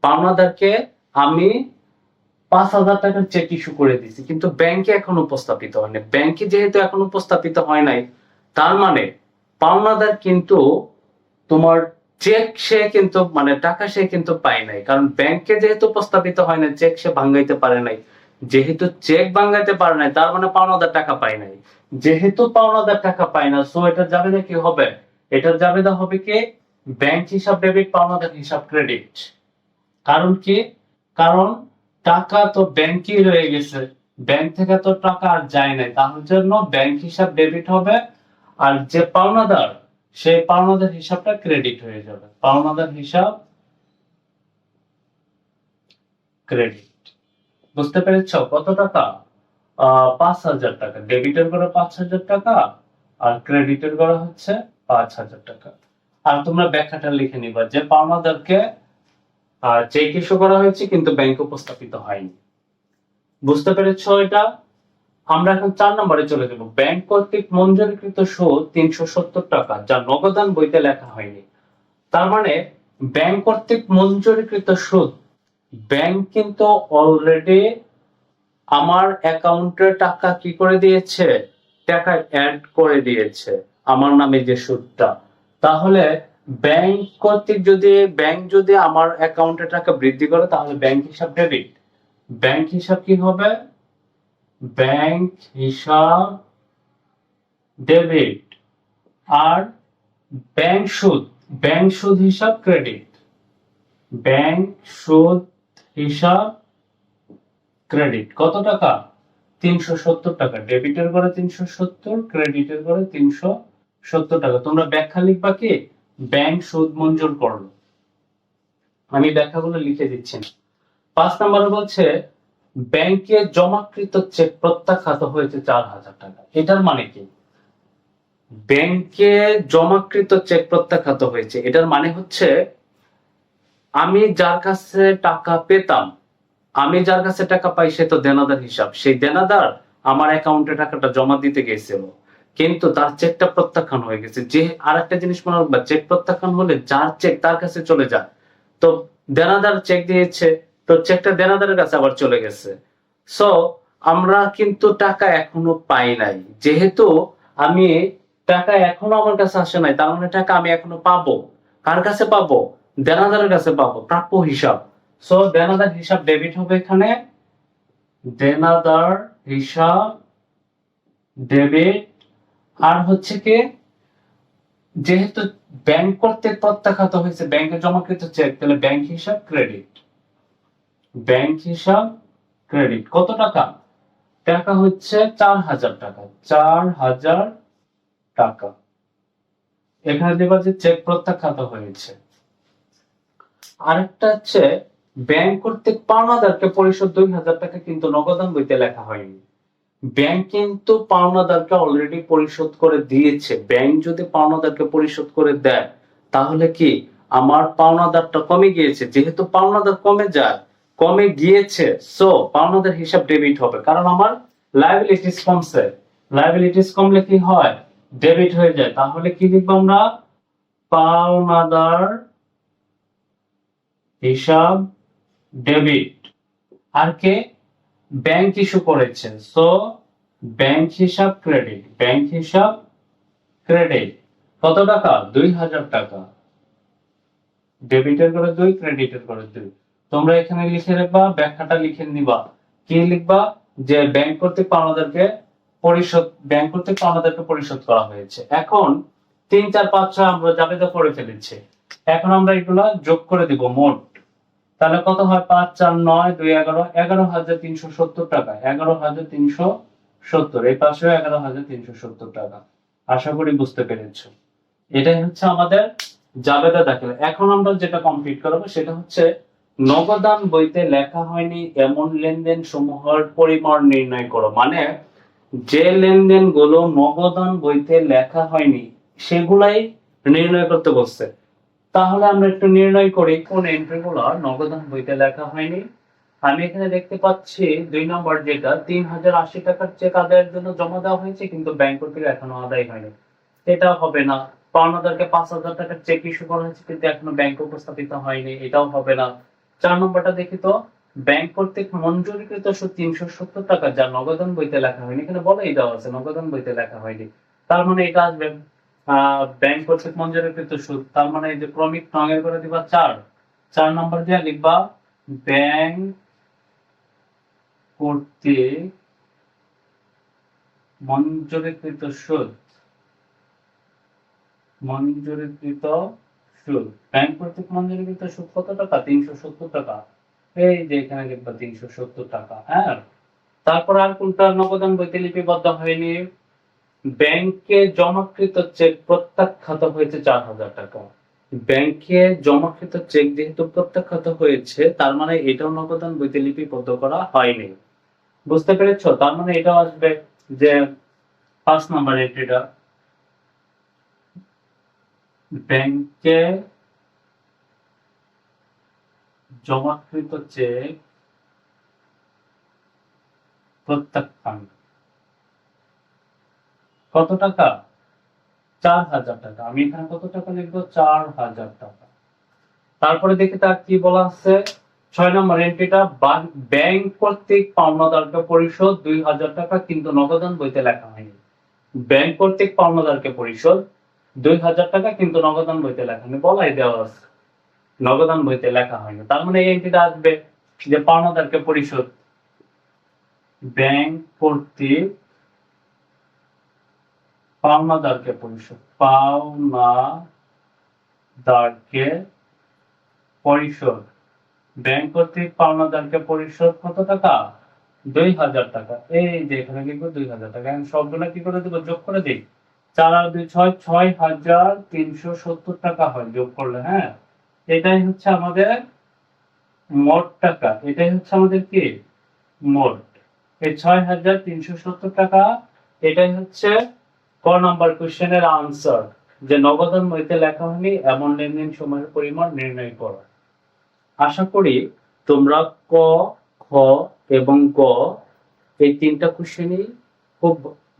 পাওনাদারকে আমি 5,000 টাকার চেক ইস্যু করে দিয়েছি কিন্তু ব্যাংকে এখন উপস্থাপিত হয়নি। ব্যাংকে যেহেতু এখন উপস্থাপিত হয় নাই, তার মানে পাওনাদার কিন্তু তোমার চেক সে কিন্তু মানে টাকা সে কিন্তু পায় নাই, কারণ ব্যাংকে যেহেতু উপস্থাপিত হয় না চেক সে ভাঙাইতে পারে নাই। যেহেতু চেক ভাঙাইতে পারে নাই তার মানে পাওনাদার টাকা পায় নাই। যেহেতু পাওনাদার টাকা পায় না, সো এটা জাবেদা কি হবে, এটার জাবেদা হবে কি ব্যাংক হিসাব ডেবিট, পাওনাদার হিসাব ক্রেডিট। কারণ কি, কারণ টাকা তো ব্যাংকেই রয়ে গেছে, ব্যাংক থেকে তো টাকা আর যায় নাই, তার জন্য ব্যাংক হিসাব ডেবিট হবে আর যে পাওনাদার সেই পাওনাদার হিসাবটা ক্রেডিট হয়ে যাবে। পাওনাদার হিসাব ক্রেডিট। বুঝতে পেরেছো? কত টাকা? 5,000 টাকা। ডেবিটের করে 5,000 টাকা আর ক্রেডিটের করে হচ্ছে 5,000 টাকা। আর তোমরা ব্যাখ্যাটা লিখে নিবা যে পাওনাদারকে চেক ইস্যু করা হয়েছে কিন্তু ব্যাংক উপস্থাপিত হয়নি। বুঝতে পেরেছো এটা? আমরা এখন 4 নম্বরে চলে যাব। ব্যাংক কর্তৃক মঞ্জুরিকৃত সুদ 370 টাকা যা নগদান বইতে লেখা হয়নি। তার মানে ব্যাংক কর্তৃক মঞ্জুরিকৃত সুদ, ব্যাংক কিন্তু অলরেডি আমার অ্যাকাউন্টে টাকা কি করে দিয়েছে, টাকা অ্যাড করে দিয়েছে আমার নামে যে সুদটা। তাহলে ব্যাংক কর্তৃক ব্যাংক যদি আমার অ্যাকাউন্টে টাকা বৃদ্ধি করে তাহলে ব্যাংক হিসাব ডেবিট। ব্যাংক হিসাব কি হবে? ব্যাংক হিসাব ডেবিট। আর ব্যাংক সুদ হিসাব ক্রেডিট। ব্যাংক সুদ হিসাব ক্রেডিট কত টাকা? 370 টাকা। ডেবিটের করে 370, ক্রেডিটের করে 370 টাকা। তোমরা ব্যাখ্যা লিখবা কি ব্যাংক সুদ মঞ্জুর করলো। আমি ব্যাখ্যাগুলো লিখে দিচ্ছি। 5 নম্বরে বলছে ব্যাংকে জমাকৃত চেক প্রত্যাখ্যাত হয়েছে 4,000 টাকা। এটার মানে কি? ব্যাংকে জমাকৃত চেক প্রত্যাখ্যাত হয়েছে, এটার মানে হচ্ছে আমি যার কাছে টাকা পেতাম, আমি যার কাছে টাকা পাই সে তো দেনাদার হিসাব, সেই দেনাদার আমার অ্যাকাউন্টে টাকাটা জমা দিতে গেছিল কিন্তু তার চেকটা প্রত্যাখ্যান হয়ে গেছে। যে আরেকটা জিনিস মনে রাখবা, চেক প্রত্যাখ্যান হলে যার চেক তার কাছে চলে যায়। তো দেনাদার চেক দিয়েছে, তো চেকটা দেনাদারের কাছে আবার চলে গেছে। সো আমরা কিন্তু টাকা এখনো পাই নাই। যেহেতু আমি টাকা এখনো আমার কাছে আসে নাই, তার মানে টাকা আমি এখনো পাবো। কার কাছে পাবো? দেনাদারের কাছে পাবো, প্রাপ্য হিসাব। সো দেনাদার হিসাব ডেবিট হবে এখানে, দেনাদার হিসাব ডেবিট। আর হচ্ছে কি, যেহেতু ব্যাংক কর্তৃক প্রত্যাখ্যাত হয়েছে ব্যাংকে জমাকৃত চেক, তাহলে ব্যাংক হিসাব ক্রেডিট। ব্যাংক হিসাব ক্রেডিট কত টাকা? টাকা হচ্ছে 4,000 টাকা। 4,000 টাকা এখানে দেবা যে চেক প্রত্যাখ্যাত হয়েছে। আরেকটা হচ্ছে ব্যাংক কর্তৃক পাওনাদারকে পরিশোধ 2,000 টাকা কিন্তু নগদান বইতে লেখা হয়নি। ব্যাংক কিন্তু পাওনাদারকে অলরেডি পরিশোধ করে দিয়েছে। ব্যাংক যদি পাওনাদারকে পরিশোধ করে দেয় তাহলে কি আমার পাওনাদারটা কমে গিয়েছে। যেহেতু পাওনাদার কমে গিয়েছে, সো পাওনাদার হিসাব ডেবিট হবে, কারণ আমার লায়াবিলিটিস কমছে। লায়াবিলিটিস কমলে কি হয়? ডেবিট হয়ে যায়। তাহলে কি লিখবো আমরা? পাওনাদার হিসাব ডেবিট। আর কে? ব্যাংক ইস্যু করেছে, সো ব্যাংক হিসাব ক্রেডিট। ব্যাংক হিসাব ক্রেডিট কত টাকা? 2000 টাকা। ডেবিটের করে 2, ক্রেডিটের করে 2। তোমরা এখানে লিখে রাখবা, ব্যাখ্যাটা লিখে নিবা। কি লিখবা? যে ব্যাংক কর্তৃক পাওনাদারকে পরিশোধ করা হয়েছে। এখন 3, 4, 5, 6 আমরা জাবেদা করে ফেলেছি। এখন আমরা এগুলা যোগ করে দিব মোট। তাহলে কত হয়? 5, 4, 9, 2, 11, 11,370 টাকা। 11,370, এই পাশেও 11,370 টাকা। আশা করি বুঝতে পেরেছো। এটাই হচ্ছে আমাদের জাবেদা দাখিল। এখন আমরা যেটা কমপ্লিট করব সেটা হচ্ছে নগদান বইতে লেখা হয়নি এমন লেনদেন সমূহের পরিমাণ নির্ণয় করো। মানে যে লেনদেন গুলো নগদান বইতে লেখা হয়নি সেগুলাই নির্ণয় করতে বলছে। তাহলে আমরা একটু নির্ণয় করি কোন এন্ট্রিগুলো নগদান বইতে লেখা হয়নি। আমি এখানে দেখতে পাচ্ছি 2 নম্বর, যেটা 3080 টাকার চেক আদায়ের জন্য জমা দেওয়া হয়েছে কিন্তু ব্যাংক কর্তৃক এখনো আদায় হয়নি, এটা হবে না। পাওনাদারকে 5000 টাকার চেক ইস্যু করা হয়েছে কিন্তু এখনো ব্যাংকে উপস্থাপিত হয়নি, এটাও হবে না। 4 নম্বরটা দেখি তো, ব্যাংক কর্তৃক মঞ্জুরিকৃত সুদ 370 টাকা যা নগদান বইতে লেখা হয়নি। এখানে বলেই দেওয়া আছে নগদান বইতে লেখা হয়নি, তার মানে এটা আসবে ব্যাংক কর্তৃক মঞ্জুরিকৃত সুদ। তার মানে এই যে ক্রমিক নঙের করে দিবা 4 নম্বর দিয়ে লিখবা ব্যাংক কর্তৃক মঞ্জুরিকৃত সুদ। মঞ্জুরিকৃত সুদ, ব্যাংক কর্তৃক মঞ্জুরিকৃত সুদ কত টাকা? 370 টাকা। এই যে এখানে লিখবা 370 টাকা। হ্যাঁ, তারপর আর কোনটা নগদান বইতে লিপিবদ্ধ হয়নি? ব্যাংকে জমাকৃত চেক প্রত্যাখ্যাত হয়েছে 4000 টাকা। ব্যাংকে জমাকৃত চেক যেহেতু প্রত্যাখ্যাত হয়েছে তার মানে এটাও নগদান বইতে লিপিবদ্ধ করা হয়নি। বুঝতে পেরেছো? তার মানে এটাও আসবে যে 5 নম্বর এন্ট্রিটা, ব্যাংকে জমাকৃত চেক প্রত্যাখ্যান কত টাকা? 4000 টাকা। আমি এখানে কত টাকা লিখবো? 4000 টাকা। তারপরে দেখি তার কি বলা আছে 6 নম্বর এন্ট্রিটা, ব্যাংক কর্তৃক পাওনাদারকে পরিশোধ 2000 টাকা কিন্তু নগদান বইতে লেখা হয়নি। ব্যাংক কর্তৃক পাওনাদারকে পরিশোধ 2000 টাকা কিন্তু নগদান বইতে লেখা হয়নি, বলাই দেওয়া আছে নগদান বইতে লেখা হয়নি। তার মানে এই এন্ট্রিটা আসবে যে পাওনাদারকে পরিশোধ, ব্যাংক কর্তৃক পাওনাদারকে পরিশোধ, পাওনাদারকে পরিশোধ, ব্যাংক কর্তৃক পাওনাদারকে পরিশোধ কত টাকা? 2000 টাকা। এই যে এখানে লিখবো 2000 টাকা। এখন সবগুলো কি করে দেবো? যোগ করে দিই। 4 আর 2 6, 6370 টাকা হয় যোগ করলে। হ্যাঁ, এটাই হচ্ছে আমাদের মোট টাকা। এটাই হচ্ছে আমাদের কি মোট। এই 6370 টাকা, এটাই হচ্ছে ক নাম্বার কোশ্চেনের আনসার, যে নগদান বইতে লেখা হয়নি এমন লেনদেন সময়ের পরিমাণ নির্ণয় করা। আশা করি তোমরা ক, খ এবং গ এই 3টা কোশ্চেনই খুব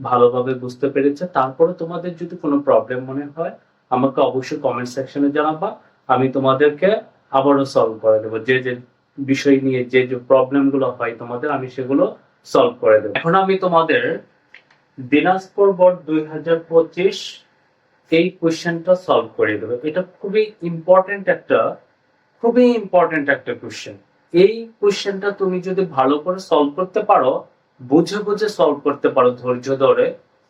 ভালোভাবে বুঝতে পেরেছে। তারপরে তোমাদের যদি কোনো প্রবলেম মনে হয় আমাকে অবশ্যই কমেন্ট সেকশনে জানাবা, আমি তোমাদেরকে আবারও সলভ করে দেবো। যে যে বিষয় নিয়ে যে যে প্রবলেম গুলো হয় তোমাদের, আমি সেগুলো সলভ করে দেবো। এখন আমি তোমাদের দিনাজপুর বোর্ড 2025 এই কোশ্চেনটা সলভ করে দেবো। এটা খুবই ইম্পর্টেন্ট একটা কোশ্চেন। এই কোশ্চেনটা তুমি যদি ভালো করে সলভ করতে পারো, বুঝে বুঝে সলভ করতে পারো ধৈর্য ধরে,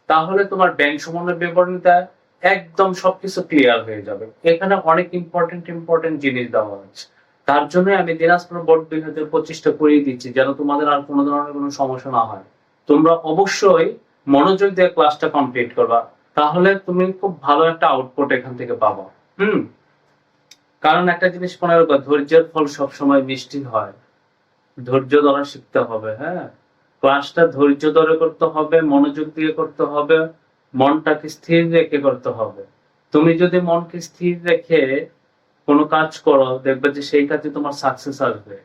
তাহলে তোমার ব্যাংক সমন্বয় বিবরণীটা একদম সবকিছু ক্লিয়ার হয়ে যাবে। এখানে অনেক ইম্পর্টেন্ট জিনিস দেওয়া আছে। তার জন্য আমি দিনাজপুর বোর্ড 2025টা করিয়ে দিচ্ছি, যেন তোমাদের আর কোনো ধরনের কোনো সমস্যা না হয়। তোমরা অবশ্যই মনোযোগ দিয়ে ক্লাসটা কমপ্লিট করবা, তাহলে তুমি খুব ভালো একটা আউটপুট এখান থেকে পাবা। কারণ একটা জিনিস মনে রাখবা, ধৈর্যের ফল সবসময় মিষ্টি হয়। ধৈর্য ধরা শিখতে হবে। হ্যাঁ, ক্লাসটা ধৈর্য ধরে করতে হবে, মনোযোগ দিয়ে করতে হবে, মনটাকে স্থির রেখে করতে হবে। তুমি যদি মনকে স্থির রেখে কোনো কাজ করো, দেখবে যে সেই কাজে তোমার সাকসেস আসবে।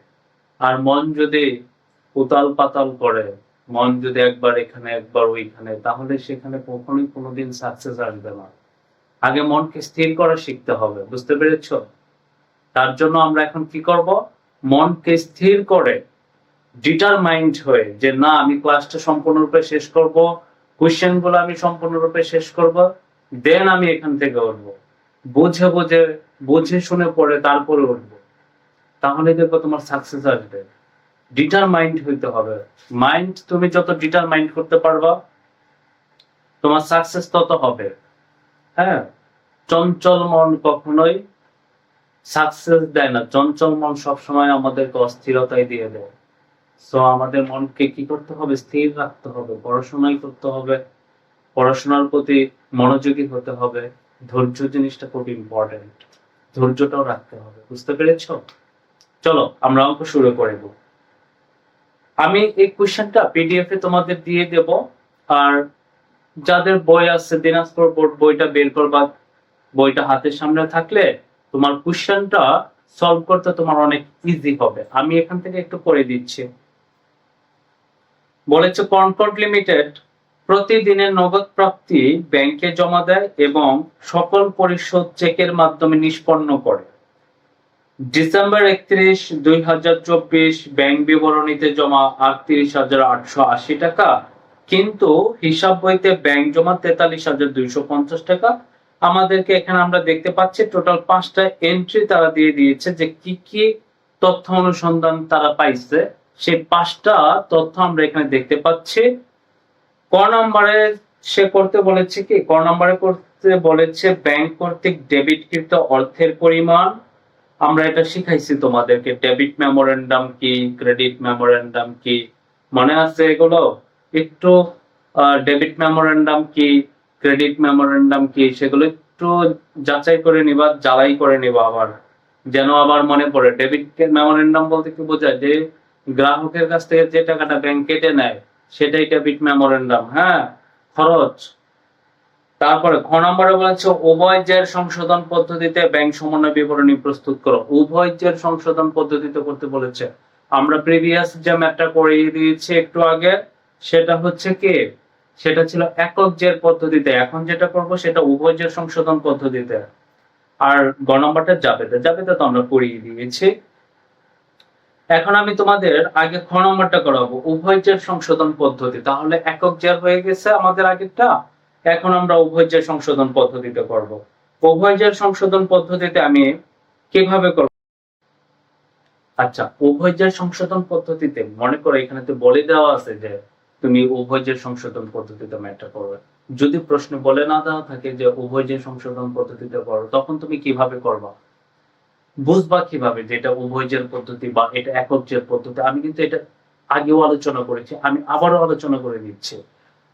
আর মন যদি উতাল পাতাল করে, মন যদি একবার এখানে একবার ওইখানে, তাহলে সেখানে কখনোই কোনোদিন সাকসেস আসবে না। আগে মনকে স্থির করা শিখতে হবে। বুঝতে পেরেছো? তার জন্য আমরা এখন কি করব, মনকে স্থির করে ডিটারমাইন্ড হয়ে যে না আমি ক্লাসটা সম্পূর্ণরূপে শেষ করব, কোশ্চেন গুলো আমি সম্পূর্ণরূপে শেষ করব, দেন আমি এখান থেকে উঠবো, বুঝে বুঝে বুঝে শুনে পড়ে তারপরে উঠবো, তাহলে দেখবো তোমার সাকসেস আসবে। ডিটারমাইন্ড হইতে হবে। মাইন্ড তুমি যত ডিটারমাইন্ড করতে পারবা তোমার সাকসেস তত হবে। হ্যাঁ, চঞ্চল মন কখনোই সাকসেস দেয় না, চঞ্চল মন সবসময় আমাদেরকে অস্থিরতায় দিয়ে দেয়। সো আমাদের মনকে কি করতে হবে, স্থির রাখতে হবে, পড়াশোনাই করতে হবে, পড়াশোনার প্রতি মনোযোগী হতে হবে। ধৈর্য জিনিসটা খুব ইম্পর্টেন্ট, ধৈর্যটাও রাখতে হবে। বুঝতে পেরেছো? চলো আমরা অঙ্ক শুরু করব। আমি এই কোশ্চেনটা পিডিএফ এ তোমাদের দিয়ে দেব, আর যাদের বই আছে দিনাজপুর বোর্ড বইটা বের করবা, বইটা হাতের সামনে থাকলে তোমার কোশ্চেনটা সলভ করতে তোমার অনেক ইজি হবে। আমি এখান থেকে একটু করে দিচ্ছি। বলেছে কনকর্ড লিমিটেড প্রতিদিনের নগদ প্রাপ্তি ব্যাংকে জমা দেয় এবং সকল পরিশোধ চেকের মাধ্যমে নিষ্পন্ন করে। ডিসেম্বর 31, 2024 ব্যাংক বিবরণীতে জমা 38,880 টাকা, কিন্তু হিসাব বইতে ব্যাংক জমা 43,250 টাকা। আমাদেরকে এখানে আমরা দেখতে পাচ্ছি টোটাল 5টা এন্ট্রি তারা দিয়ে দিয়েছে যে কি কি তথ্য অনুসন্ধান তারা পাইছে। সেই 5টা তথ্য আমরা এখানে দেখতে পাচ্ছি। ক নম্বরে সে করতে বলেছে কি, ক নম্বরে করতে বলেছে ব্যাংক কর্তৃক ডেবিটকৃত অর্থের পরিমাণ। আমরা এটা শিখাইছি তোমাদেরকে, ডেবিট মেমোরেন্ডাম কি, ক্রেডিট মেমোরেন্ডাম কি, মনে আছে এগুলো? একটু ডেবিট মেমোরেন্ডাম কি, ক্রেডিট মেমোরেন্ডাম কি, সেগুলো একটু যাচাই করে নিবা, জ্বালাই করে নিবা আবার, যেন আবার মনে পড়ে। ডেবিট মেমোরেন্ডাম বলতে কি বোঝায়, যে গ্রাহকের কাছ থেকে যে টাকাটা ব্যাংক কেটে নেয় সেটাই ডেবিট মেমোরেন্ডাম। হ্যাঁ, খরচ। তারপরে খ নম্বরে বলেছে উভয় জের সংশোধন পদ্ধতিতে ব্যাংক সমন্বয় বিবরণী প্রস্তুত করো। উভয় জের সংশোধন পদ্ধতিতে করতে বলেছে। আমরা প্রিভিয়াস যে ম্যাথটা করিয়ে দিয়েছি একটু আগে, সেটা হচ্ছে কি, সেটা ছিল একক জের পদ্ধতিতে। এখন যেটা করব সেটা উভয় জের সংশোধন পদ্ধতিতে। আর গ নম্বরটা যাবে তো আমরা করিয়ে দিয়েছি। এখন আমি তোমাদের আগে খ নম্বরটা করাবো, উভয় জের সংশোধন পদ্ধতি। তাহলে একক জের হয়ে গেছে আমাদের আগেরটা, এখন আমরা উভয় জের সংশোধন পদ্ধতিতে করব। উভয় জের সংশোধন পদ্ধতিতে আমি কিভাবে করব? আচ্ছা, উভয় জের সংশোধন পদ্ধতিতে মনে করো এখানে তো বলে দেওয়া আছে যে তুমি উভয় জের সংশোধন পদ্ধতিতে ম্যাথটা করবে। যদি প্রশ্ন বলে না দেওয়া থাকে যে উভয় জের সংশোধন পদ্ধতিতে করো, তখন তুমি কিভাবে করবা, বুঝবা কিভাবে যে এটা উভয় জের পদ্ধতি বা এটা একক জের পদ্ধতি? আমি কিন্তু এটা আগেও আলোচনা করেছি, আমি আবারও আলোচনা করে দিচ্ছি।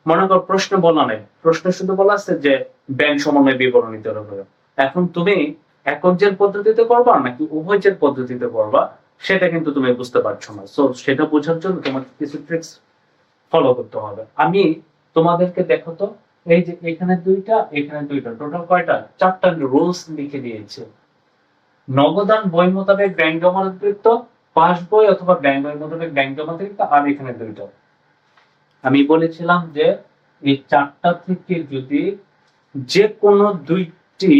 মনে কর প্রশ্ন বলা নেই, প্রশ্ন শুধু বলা আছে যে ব্যাংক সমন্বয় বিবরণীতে হবে। এখন তুমি একক জের পদ্ধতিতে করবা নাকি উভয় জের পদ্ধতিতে করবা, সেটা কিন্তু তুমি বুঝতে পারছো না। সো সেটা বোঝার জন্য তোমাকে কিছু ট্রিক্স ফলো করতে হবে। আমি তোমাদেরকে দেখো তো, এই যে এখানে দুইটা, এখানে দুইটা, টোটাল কয়টা? 4টা রুলস লিখে দিয়েছে। নগদান বই মোতাবেক ব্যাংক জমার অতিরিক্ত, পাস বই অথবা ব্যাংক বই মোতাবেক ব্যাংক জমা অতিরিক্ত, আর এখানে দুইটা। আমি বলেছিলাম যে এই 4টা থেকে যদি যে কোনো দুইটি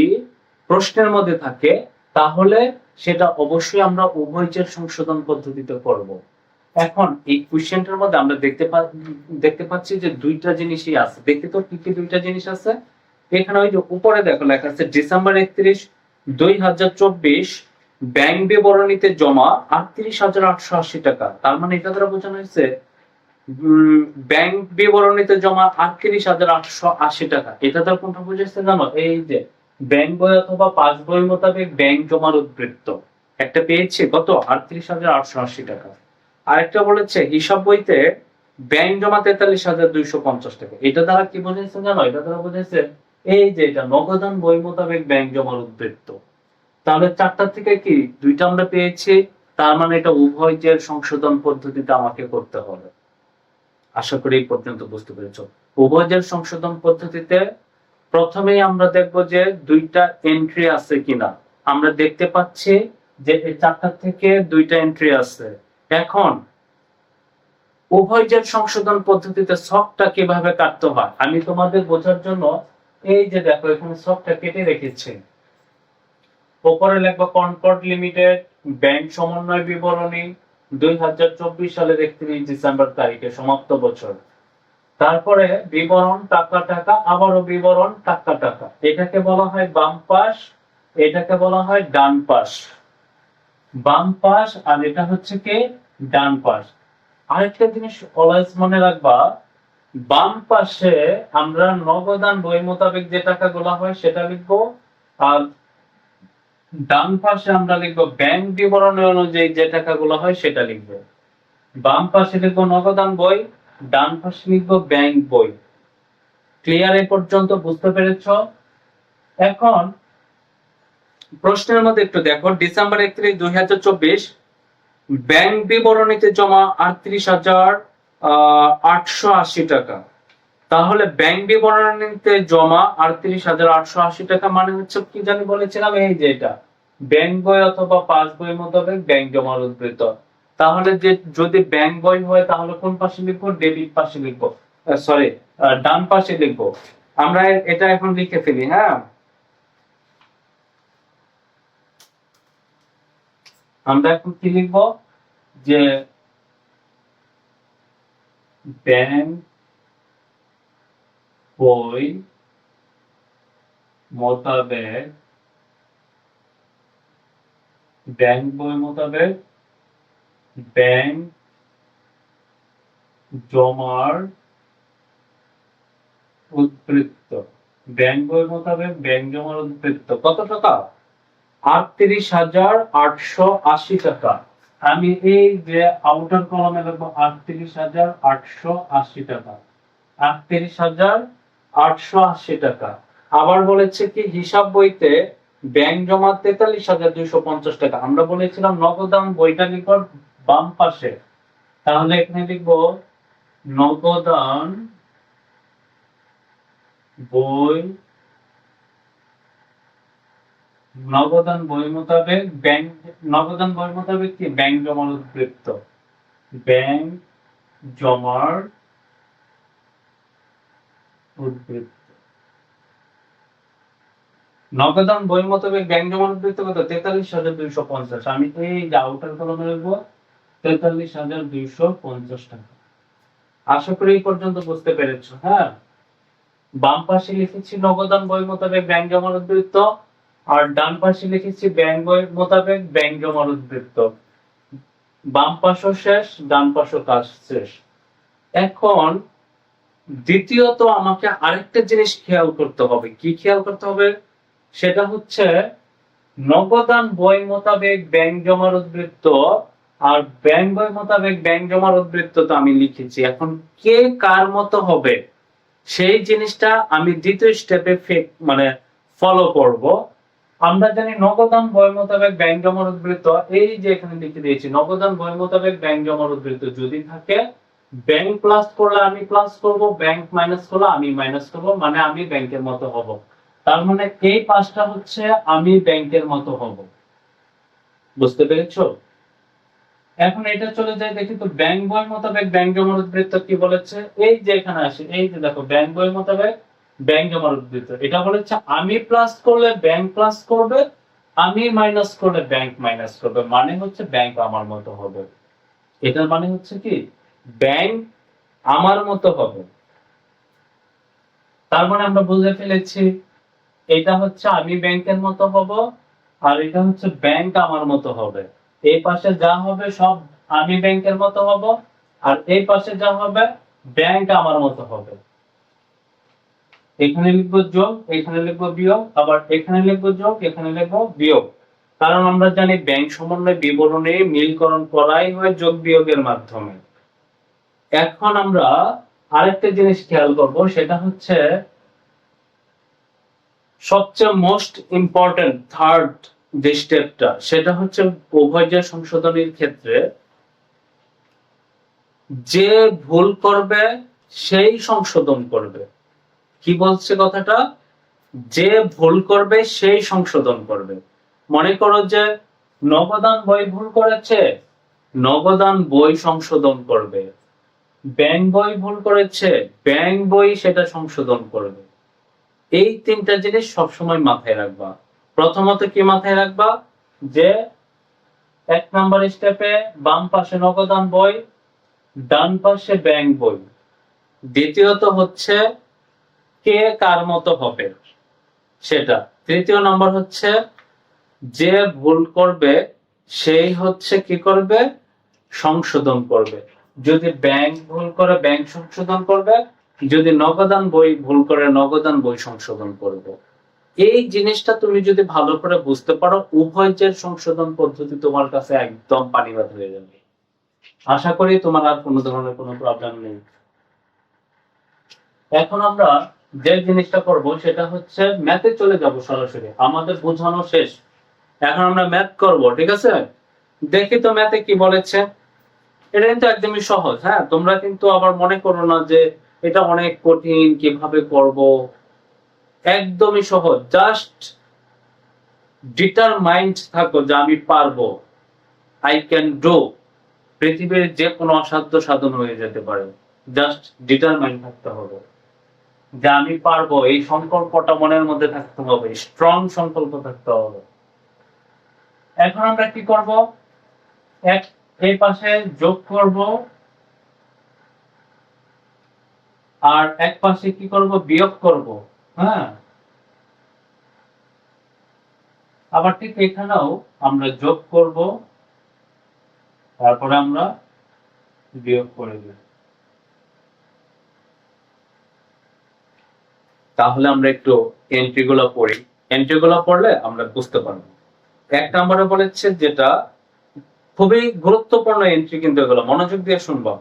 প্রশ্নের মধ্যে থাকে তাহলে সেটা অবশ্যই আমরা উভয় জের সংশোধন পদ্ধতিতে করব। এখন এই কোশ্চেনটার মধ্যে আমরা দেখতে পাচ্ছি যে দুইটা জিনিসই আছে। দেখতে তো কি কি দুইটা জিনিস আছে? এখানে ওই যে উপরে দেখো লেখা আছে ডিসেম্বর 31, 2024 ব্যাংক বিবরণীতে জমা 38,880 টাকা। তার মানে এটা দ্বারা বোঝানো হয়েছে ব্যাংক বিবরণীতে জমা 38,880 টাকা। এটা দ্বারা কোনটা বুঝাইছে জানো? এই যে ব্যাংক বই অথবা পাস বই মোতাবেক ব্যাংক জমার উদ্বৃত্ত একটা পেয়েছে, কত? 38,880 টাকা। আরেকটা বলেছে হিসাব বইতে ব্যাংক জমা 43,250 টাকা। এটা দ্বারা কি বোঝাইছে জানো? এটা দ্বারা বোঝাইছে এই যে এটা নগদান বই মোতাবেক ব্যাংক জমার উদ্বৃত্ত। তাহলে 4টা থেকে কি দুইটা আমরা পেয়েছি, তার মানে এটা উভয় জের সংশোধন পদ্ধতিতে আমাকে করতে হবে। আশা করি এই পর্যন্ত বুঝতে পেরেছো। উভয় জের সংশোধন পদ্ধতিতে প্রথমেই আমরা দেখব যে দুইটা এন্ট্রি আছে কিনা। আমরা দেখতে পাচ্ছি যে এই 4টা থেকে দুইটা এন্ট্রি আছে। এখন উভয় জের সংশোধন পদ্ধতিতে ছকটা কিভাবে কাটতে হয় আমি তোমাদের বোঝার জন্য এই যে দেখো এখানে ছকটা কেটে রেখেছি। উপরে লিখবো কনকর্ড লিমিটেড ব্যাংক সমন্বয় বিবরণী 2024 সালের 31 ডিসেম্বর তারিখে সমাপ্ত বছর। তারপরে বিবরণ টাকা টাকা, আবারও বিবরণ টাকা টাকা। এটাকে বলা হয় বাম পাশ, এটাকে বলা হয় ডান পাশ। বাম পাশ আর এটা হচ্ছে কি ডান পাশ। আরেকটা জিনিস অলওয়েজ মনে রাখবা, বাম পাশে আমরা নগদান বই মোতাবেক যে টাকাগুলো হয় সেটা লিখবো, আর ডান পাশে আমরা লিখবো ব্যাংক বিবরণী অনুযায়ী যে টাকাগুলো হয় সেটা লিখবো। বাম পাশে লিখবো নগদান বই, ডান পাশে লিখবো ব্যাংক বই। ক্লিয়ার এ পর্যন্ত? বুঝতে পেরেছ? এখন প্রশ্নের মধ্যে একটু দেখো, ডিসেম্বর 31, 2024 ব্যাংক বিবরণীতে জমা 38,880 টাকা। তাহলে ব্যাংক বিবরণীতে জমা 38,880 টাকা মানে হচ্ছে কি জানি বলেছিলাম, এই যে এটা ব্যাংক বই অথবা পাস বই মোতাবেক ব্যাংক জমার উদ্ধৃত। তাহলে যে যদি ব্যাংক বই হয় তাহলে কোন পাশে লিখবো? ডেবিট পাশে লিখবো, সরি ডান পাশে লিখবো। আমরা এটা এখন লিখে ফেলি। হ্যাঁ, আমরা এখন কি লিখবো যে ব্যাংক বই মোতাবেক ব্যাংক জমার উদ্ধৃত। ব্যাংক বই মোতাবেক ব্যাংক জমার উদ্ধৃত কত টাকা? 38,880 টাকা। আমি এই যে আউটার কলামে লিখবো 38,880 টাকা, 38,880 টাকা। আবার বলেছে কি হিসাব বইতে ব্যাংক জমা 43,250 টাকা। আমরা বলেছিলাম নগদান বইটা লিখব বাম পাশে, তাহলে এখানে লিখবো নগদান বই মোতাবেক ব্যাংক, নগদান বই মোতাবেক কি ব্যাংক জমার উদ্ধৃত, ব্যাংক জমার উদ্ধৃত। নগদান বই মোতাবেক ব্যাংক জমার উদ্ধৃত কত? 43,250। আমি এই যে আউটার কলামে লিখবো 43,250 টাকা। আশা করি এই পর্যন্ত বুঝতে পেরেছো। হ্যাঁ, বাম পাশে লিখেছি নগদান বই মোতাবেক ব্যাংক জমার উদ্ধৃত, আর ডান পাশে লিখেছি ব্যাংক বই মোতাবেক ব্যাংক জমার উদ্ধৃত। বাম পাশও শেষ, ডান পাশও কাজ শেষ। এখন দ্বিতীয়ত আমাকে আরেকটা জিনিস খেয়াল করতে হবে। কি খেয়াল করতে হবে? সেটা হচ্ছে নগদান বই মোতাবেক ব্যাংক জমার উদ্ধৃত আর ব্যাংক বই মোতাবেক ব্যাংক জমার উদ্ধৃত তো আমি লিখেছি। এখন কে কার মতো হবে সেই জিনিসটা আমি দ্বিতীয় স্টেপে মানে ফলো করব। আমরা জানি নগদান বই মোতাবেক ব্যাংক জমার উদ্ধৃত, এই যে এখানে লিখে দিয়েছি নগদান বই মোতাবেক ব্যাংক জমার উদ্ধৃত যদি থাকে, ব্যাংক প্লাস করলে আমি প্লাস করব, ব্যাংক মাইনাস করলে আমি মাইনাস করব, মানে আমি ব্যাংকের মতো হব। তার মানে এই পাঁচটা হচ্ছে আমি ব্যাংকের মতো হব। বুঝতে পেরেছো? এখন এটা চলে যায় দেখি তো ব্যাংক বই মোতাবেক ব্যাংক জমার উদ্ধৃত কি বলেছে। এই যে এখানে আসে, এই যে দেখো ব্যাংক বই মোতাবেক ব্যাংক জমার উদ্ধৃত। এটা বলেছে আমি প্লাস করলে ব্যাংক প্লাস করবে, আমি মাইনাস করলে ব্যাংক মাইনাস করবে, মানে হচ্ছে ব্যাংক আমার মতো হবে। এটার মানে হচ্ছে কি ব্যাংক আমার মতো হবে। তার মানে আমরা বুঝে ফেলেছি এটা হচ্ছে আমি ব্যাংকের মতো হব, আর এটা হচ্ছে ব্যাংক আমার মতো হবে। এই পাশে যা হবে সব আমি ব্যাংকের মতো হব, আর এই পাশে যা হবে ব্যাংক আমার মতো হবে। এখানে লিখবো যোগ, এখানে লিখবো বিয়োগ, আবার এখানে লিখবো যোগ, এখানে লিখবো বিয়োগ। কারণ আমরা জানি ব্যাংক সমন্বয় বিবরণী মিলকরণ করাই হয় যোগ বিয়োগের মাধ্যমে। এখন আমরা আরেকটা জিনিস খেয়াল করব, সেটা হচ্ছে সবচেয়ে মোস্ট ইম্পর্টেন্ট থার্ড যে স্টেপটা, সেটা হচ্ছে উভয় সংশোধনীর ক্ষেত্রে যে ভুল করবে সেই সংশোধন করবে। কি বলছে কথাটা? যে ভুল করবে সেই সংশোধন করবে। মনে করো যে নগদান বই ভুল করেছে, নগদান বই সংশোধন করবে। ব্যাংক বই ভুল করেছে, ব্যাংক বই সেটা সংশোধন করবে। এই তিনটা জিনিস সবসময় মাথায় রাখবা। প্রথমত কি মাথায় রাখবা যে 1 নাম্বার স্টেপে বাম পাশে নগদান বই, ডান পাশে ব্যাংক বই। দ্বিতীয়ত হচ্ছে কে কার মতো হবে সেটা। তৃতীয় নম্বর হচ্ছে যে ভুল করবে সেই হচ্ছে কি করবে, সংশোধন করবে। যদি ব্যাংক ভুল করে ব্যাংক সংশোধন করবে, যদি নগদান বই ভুল করে নগদান বই সংশোধন করবে। এই জিনিসটা তুমি যদি ভালো করে বুঝতে পারো, উভয়ের সংশোধন পদ্ধতি তোমার কাছে একদম পানিবাদ হয়ে যাবে। আশা করি তোমার আর কোনো ধরনের কোনো প্রবলেম নেই। এখন আমরা যে জিনিসটা করব সেটা হচ্ছে ম্যাথে চলে যাব সরাসরি। আমাদের বোঝানো শেষ, এখন আমরা ম্যাথ করব, ঠিক আছে? দেখি তো ম্যাথে কি বলেছে। এটা কিন্তু একদমই সহজ। হ্যাঁ, তোমরা কিন্তু আবার মনে করো না যে এটা অনেক কঠিন, কিভাবে করব। একদমই সহজ, জাস্ট ডিটারমাইন্ড থাকো যে আমি পারবো, আই ক্যান ডু। পৃথিবীর যে কোনো অসাধ্য সাধন হয়ে যেতে পারে, জাস্ট ডিটারমাইন্ড থাকতে হবে যে আমি পারবো। এই সংকল্পটা মনের মধ্যে থাকতে হবে, স্ট্রং সংকল্প থাকতে হবে। এখন আমরা কি করব, এই পাশে যোগ করব আর এক পাশে কি করব, বিয়োগ করব। হ্যাঁ, আবার ঠিক এখানেও আমরা যোগ করব, তারপরে আমরা বিয়োগ করে দেব। তাহলে আমরা একটু এন্ট্রিগুলো পড়ি। এন্ট্রিগুলো পড়লে আমরা বুঝতে পারবো। 1 নম্বরে বলেছে, যেটা খুবই গুরুত্বপূর্ণ এন্ট্রি, কিন্তু এগুলো মনোযোগ দিয়ে শুনবা।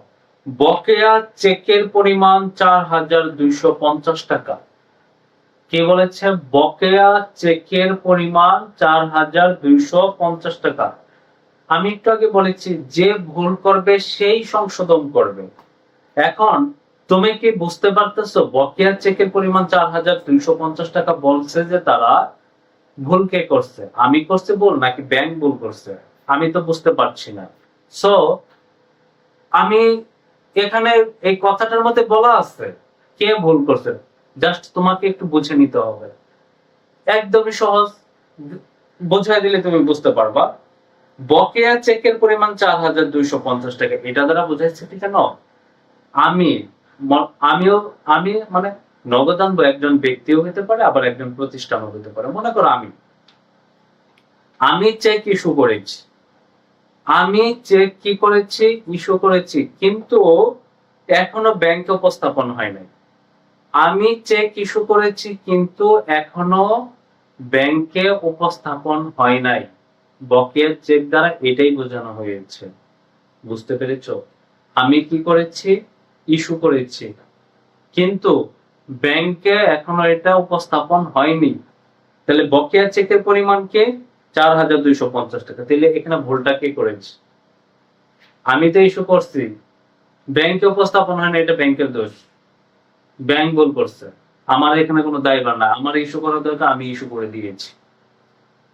বকেয়া চেকের পরিমাণ 4250 টাকা। কি বলেছে? বকেয়া চেকের পরিমাণ 4250 টাকা। আমি একটু আগে বলেছি যে ভুল করবে সেই সংশোধন করবে। এখন তুমি কি বুঝতে পারতেছো, বকেয়া চেকের পরিমাণ 4250 টাকা বলছে যে তারা ভুল কে করছে? আমি করছি ভুল নাকি ব্যাংক ভুল করছে? আমি তো বুঝতে পারছি না। সো আমি এখানে এই কথাটার মধ্যে বলা আছে কে ভুল করছে, জাস্ট তোমাকে একটু বুঝে নিতে হবে। একদমই সহজ, বোঝাই দিলে তুমি বুঝতে পারবা। বকেয়া চেকের পরিমাণ 4250 টাকা, এটা দ্বারা বোঝাইছে কি জানো? আমি আমি মানে নগদান বা একজন ব্যক্তিও হতে পারে, আবার একজন প্রতিষ্ঠানও হতে পারে। মনে করো আমি চেক ইস্যু করেছি, আমি চেক কি করেছি, ইস্যু করেছি, কিন্তু এখনো ব্যাংকে উপস্থাপন হয় নাই। আমি চেক ইস্যু করেছি কিন্তু এখনো ব্যাংকে উপস্থাপন হয় নাই। বকেয়া চেক দ্বারা এটাই বোঝানো হয়েছে। বুঝতে পেরেছো? আমি কি করেছি, ইস্যু করেছি, কিন্তু ব্যাংকে এখনো এটা উপস্থাপন হয়নি। তাহলে বকেয়া চেকের পরিমাণ কে 4250 টাকা। তাহলে এখানে ভুলটা কে করেছে? আমি তো ইস্যু করছি, ব্যাংকে উপস্থাপন হয়নি, এটা ব্যাংকের দোষ, ব্যাংক ভুল করছে। আমার এখানে কোনো দায়ভার না, আমার ইস্যু করার দরকার, আমি ইস্যু করে দিয়েছি।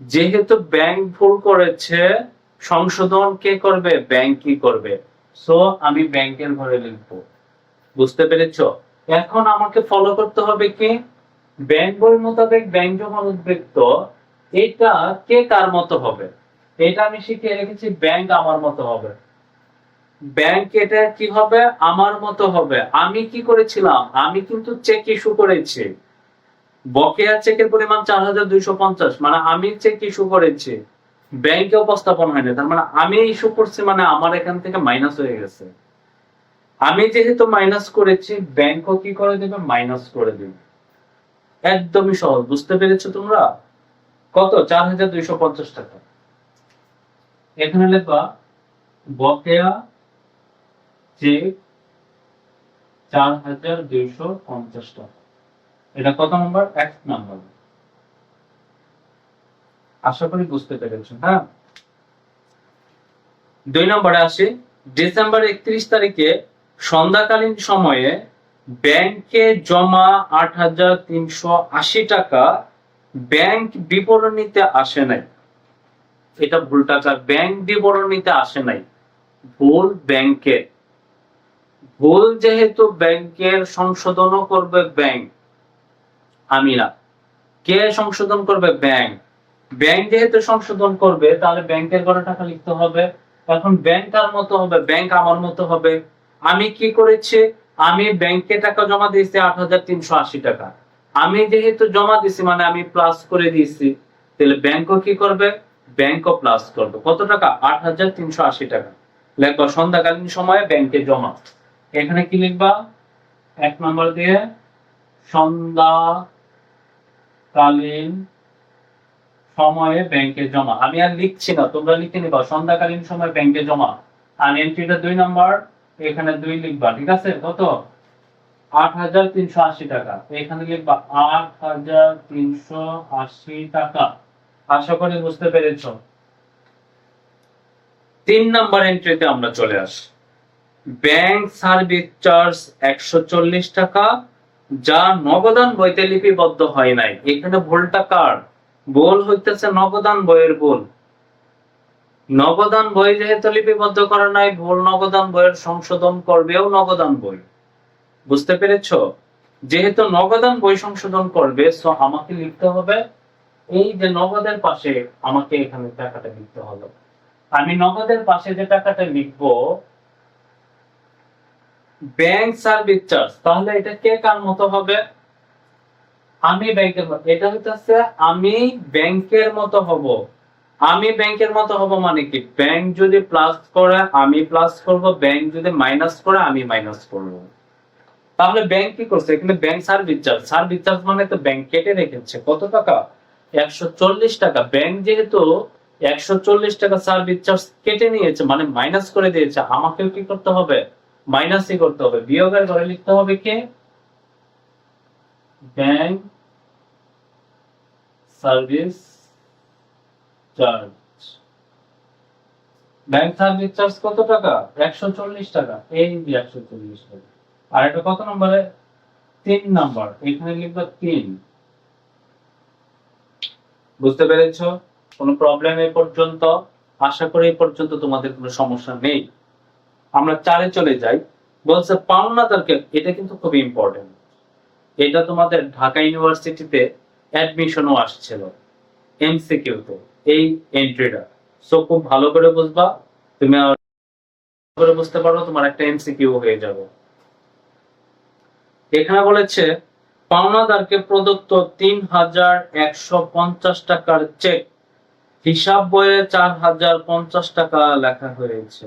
যেহেতু ব্যাংক ভুল করেছে, সংশোধন কে করবে? ব্যাংকই করবে। সো আমি ব্যাংকের ঘরে লিখবো। বুঝতে পেরেছো? এখন আমাকে ফলো করতে হবে কি, ব্যাংক বই মোতাবেক ব্যাংক যখন উদ্বৃত্ত, এটা কে কার মতো হবে? এটা আমি শিখিয়ে রেখেছি, ব্যাংক আমার মতো হবে। ব্যাংক এটা কি হবে? আমার মতো হবে। আমি কি করেছিলাম? আমি কিন্তু চেক ইস্যু করেছি। বকেয়া চেকের পরিমাণ 4250, মানে আমি চেক ইস্যু করেছি, ব্যাংকে উপস্থাপন হয়নি। তার মানে আমি ইস্যু করছি, মানে আমার এখান থেকে মাইনাস হয়ে গেছে। আমি যেহেতু মাইনাস করেছি, ব্যাংকও কি করে দেবে? মাইনাস করে দেবে। একদমই সহজ। বুঝতে পেরেছো তোমরা? কত? 4250 টাকা। এখানে লিখবা বকেয়া চেক 4250 টাকা। এটা কত নম্বর? 1 নম্বর। আশা করি বুঝতে পেরেছো। হ্যাঁ, 2 নম্বরে আসি। ডিসেম্বর 31 তারিখে সন্ধ্যাকালীন সময়ে ব্যাংকে জমা 8380 টাকা ব্যাংক বিবরণীতে আসে নাই। এটা ভুল টাকা, ব্যাংক বিবরণীতে আসে নাই। ভুল ব্যাংকের। ভুল যেহেতু ব্যাংকের, সংশোধনও করবে ব্যাংক, আমি না। কে সংশোধন করবে? ব্যাংক। ব্যাংক যেহেতু সংশোধন করবে তাহলে ব্যাংকের ঘরে টাকা লিখতে হবে। এখন ব্যাংক কার মতো হবে? ব্যাংক আমার মতো হবে। আমি কি করেছি? আমি ব্যাংকে টাকা জমা দিয়েছি ৮৩৮০ টাকা। আমি যেহেতু জমা দিছি মানে আমি প্লাস করে দিয়েছি, তাহলে ব্যাংকও কি করবে? ব্যাংকও প্লাস করবে। কত টাকা? ৮৩৮০ টাকা। লিখবা সন্ধ্যাকালীন সময়ে ব্যাংকে জমা। এখানে কি লিখবা? ১ নম্বর দিয়ে সন্ধ্যাকালীন সময়ে ব্যাংকে জমা। আমি আর লিখছি না, তোমরা লিখে নিবা সন্ধ্যাকালীন সময় ব্যাংকে জমা। আর এন্ট্রিটা ২ নম্বর, এখানে ২ লিখবা, ঠিক আছে? কত? ৮৩৮০ টাকা। এখানে লিখবা ৮৩৮০ টাকা। আশা করি বুঝতে পেরেছো। ৩ নম্বর এন্ট্রিতে আমরা চলে আসি। ব্যাংক সার্ভিস চার্জ ১৪০ টাকা, যা নগদান বইতে লিপিবদ্ধ হয় নাই। এখানে ভুলটা কার? ভুল হইতেছে নগদান বইয়ের ভুল। নগদান বই যেহেতু লিপিবদ্ধ করা নাই, ভুল নগদান বইয়ের সংশোধন করবেও নগদান বই। বুঝতে পেরেছো? যেহেতু নগদান বই সংশোধন করবে, সো আমাকে লিখতে হবে এই যে নগদের পাশে আমাকে এখানে টাকাটা লিখতে হবে। আমি নগদের পাশে যে টাকাটা লিখবো ব্যাংক সার্ভিস চার্জ, তাহলে এটা কে কার মতো হবে? আমি ব্যাংকের মতো। এটা হইতেছে আমি ব্যাংকের মতো হব। আমি ব্যাংকের মতো হব মানে কি? ব্যাংক যদি প্লাস করে আমি প্লাস করব, ব্যাংক যদি মাইনাস করে আমি মাইনাস করব। তাহলে ব্যাংক কি করছে? এখানে bank service charge, service charge মানে তো ব্যাংক কেটে রেখেছে কত টাকা? ১৪০ টাকা। ব্যাংক যেহেতু ১৪০ টাকা সার্ভিস চার্জ কেটে নিয়েছে মানে মাইনাস করে দিয়েছে, আমাকেও কি করতে হবে? মাইনাসই করতে হবে। বিয়োগের ঘরে লিখতে হবে কি? Bank service charge. Bank service charge কত টাকা? ১৪০ টাকা। এই যে ১৪০ টাকা। আর এটা কত নম্বরে? ৩ নাম্বার। এখানে লিখবো ৩। বুঝতে পেরেছো? কোনো প্রবলেম এই পর্যন্ত? আশা করি এই পর্যন্ত তোমাদের কোনো সমস্যা নেই। আমরা ৪ এ চলে যাই। বলছে পাওনাদারকে, এটা কিন্তু খুব ইম্পর্টেন্ট। এটা তোমাদের ঢাকা ইউনিভার্সিটিতে অ্যাডমিশনও আসছিল এমসিকিউতে এই এন্ট্রিটা। সো খুব ভালো করে বুঝবা। তুমি করে বুঝতে পারো, তোমার একটা এমসিকিউ হয়ে যাবে। এখানে বলেছে পাওনাদারকে প্রদত্ত ৩,১৫০ টাকার চেক হিসাব বইয়ে ৪,০৫০ টাকা লেখা হয়েছে।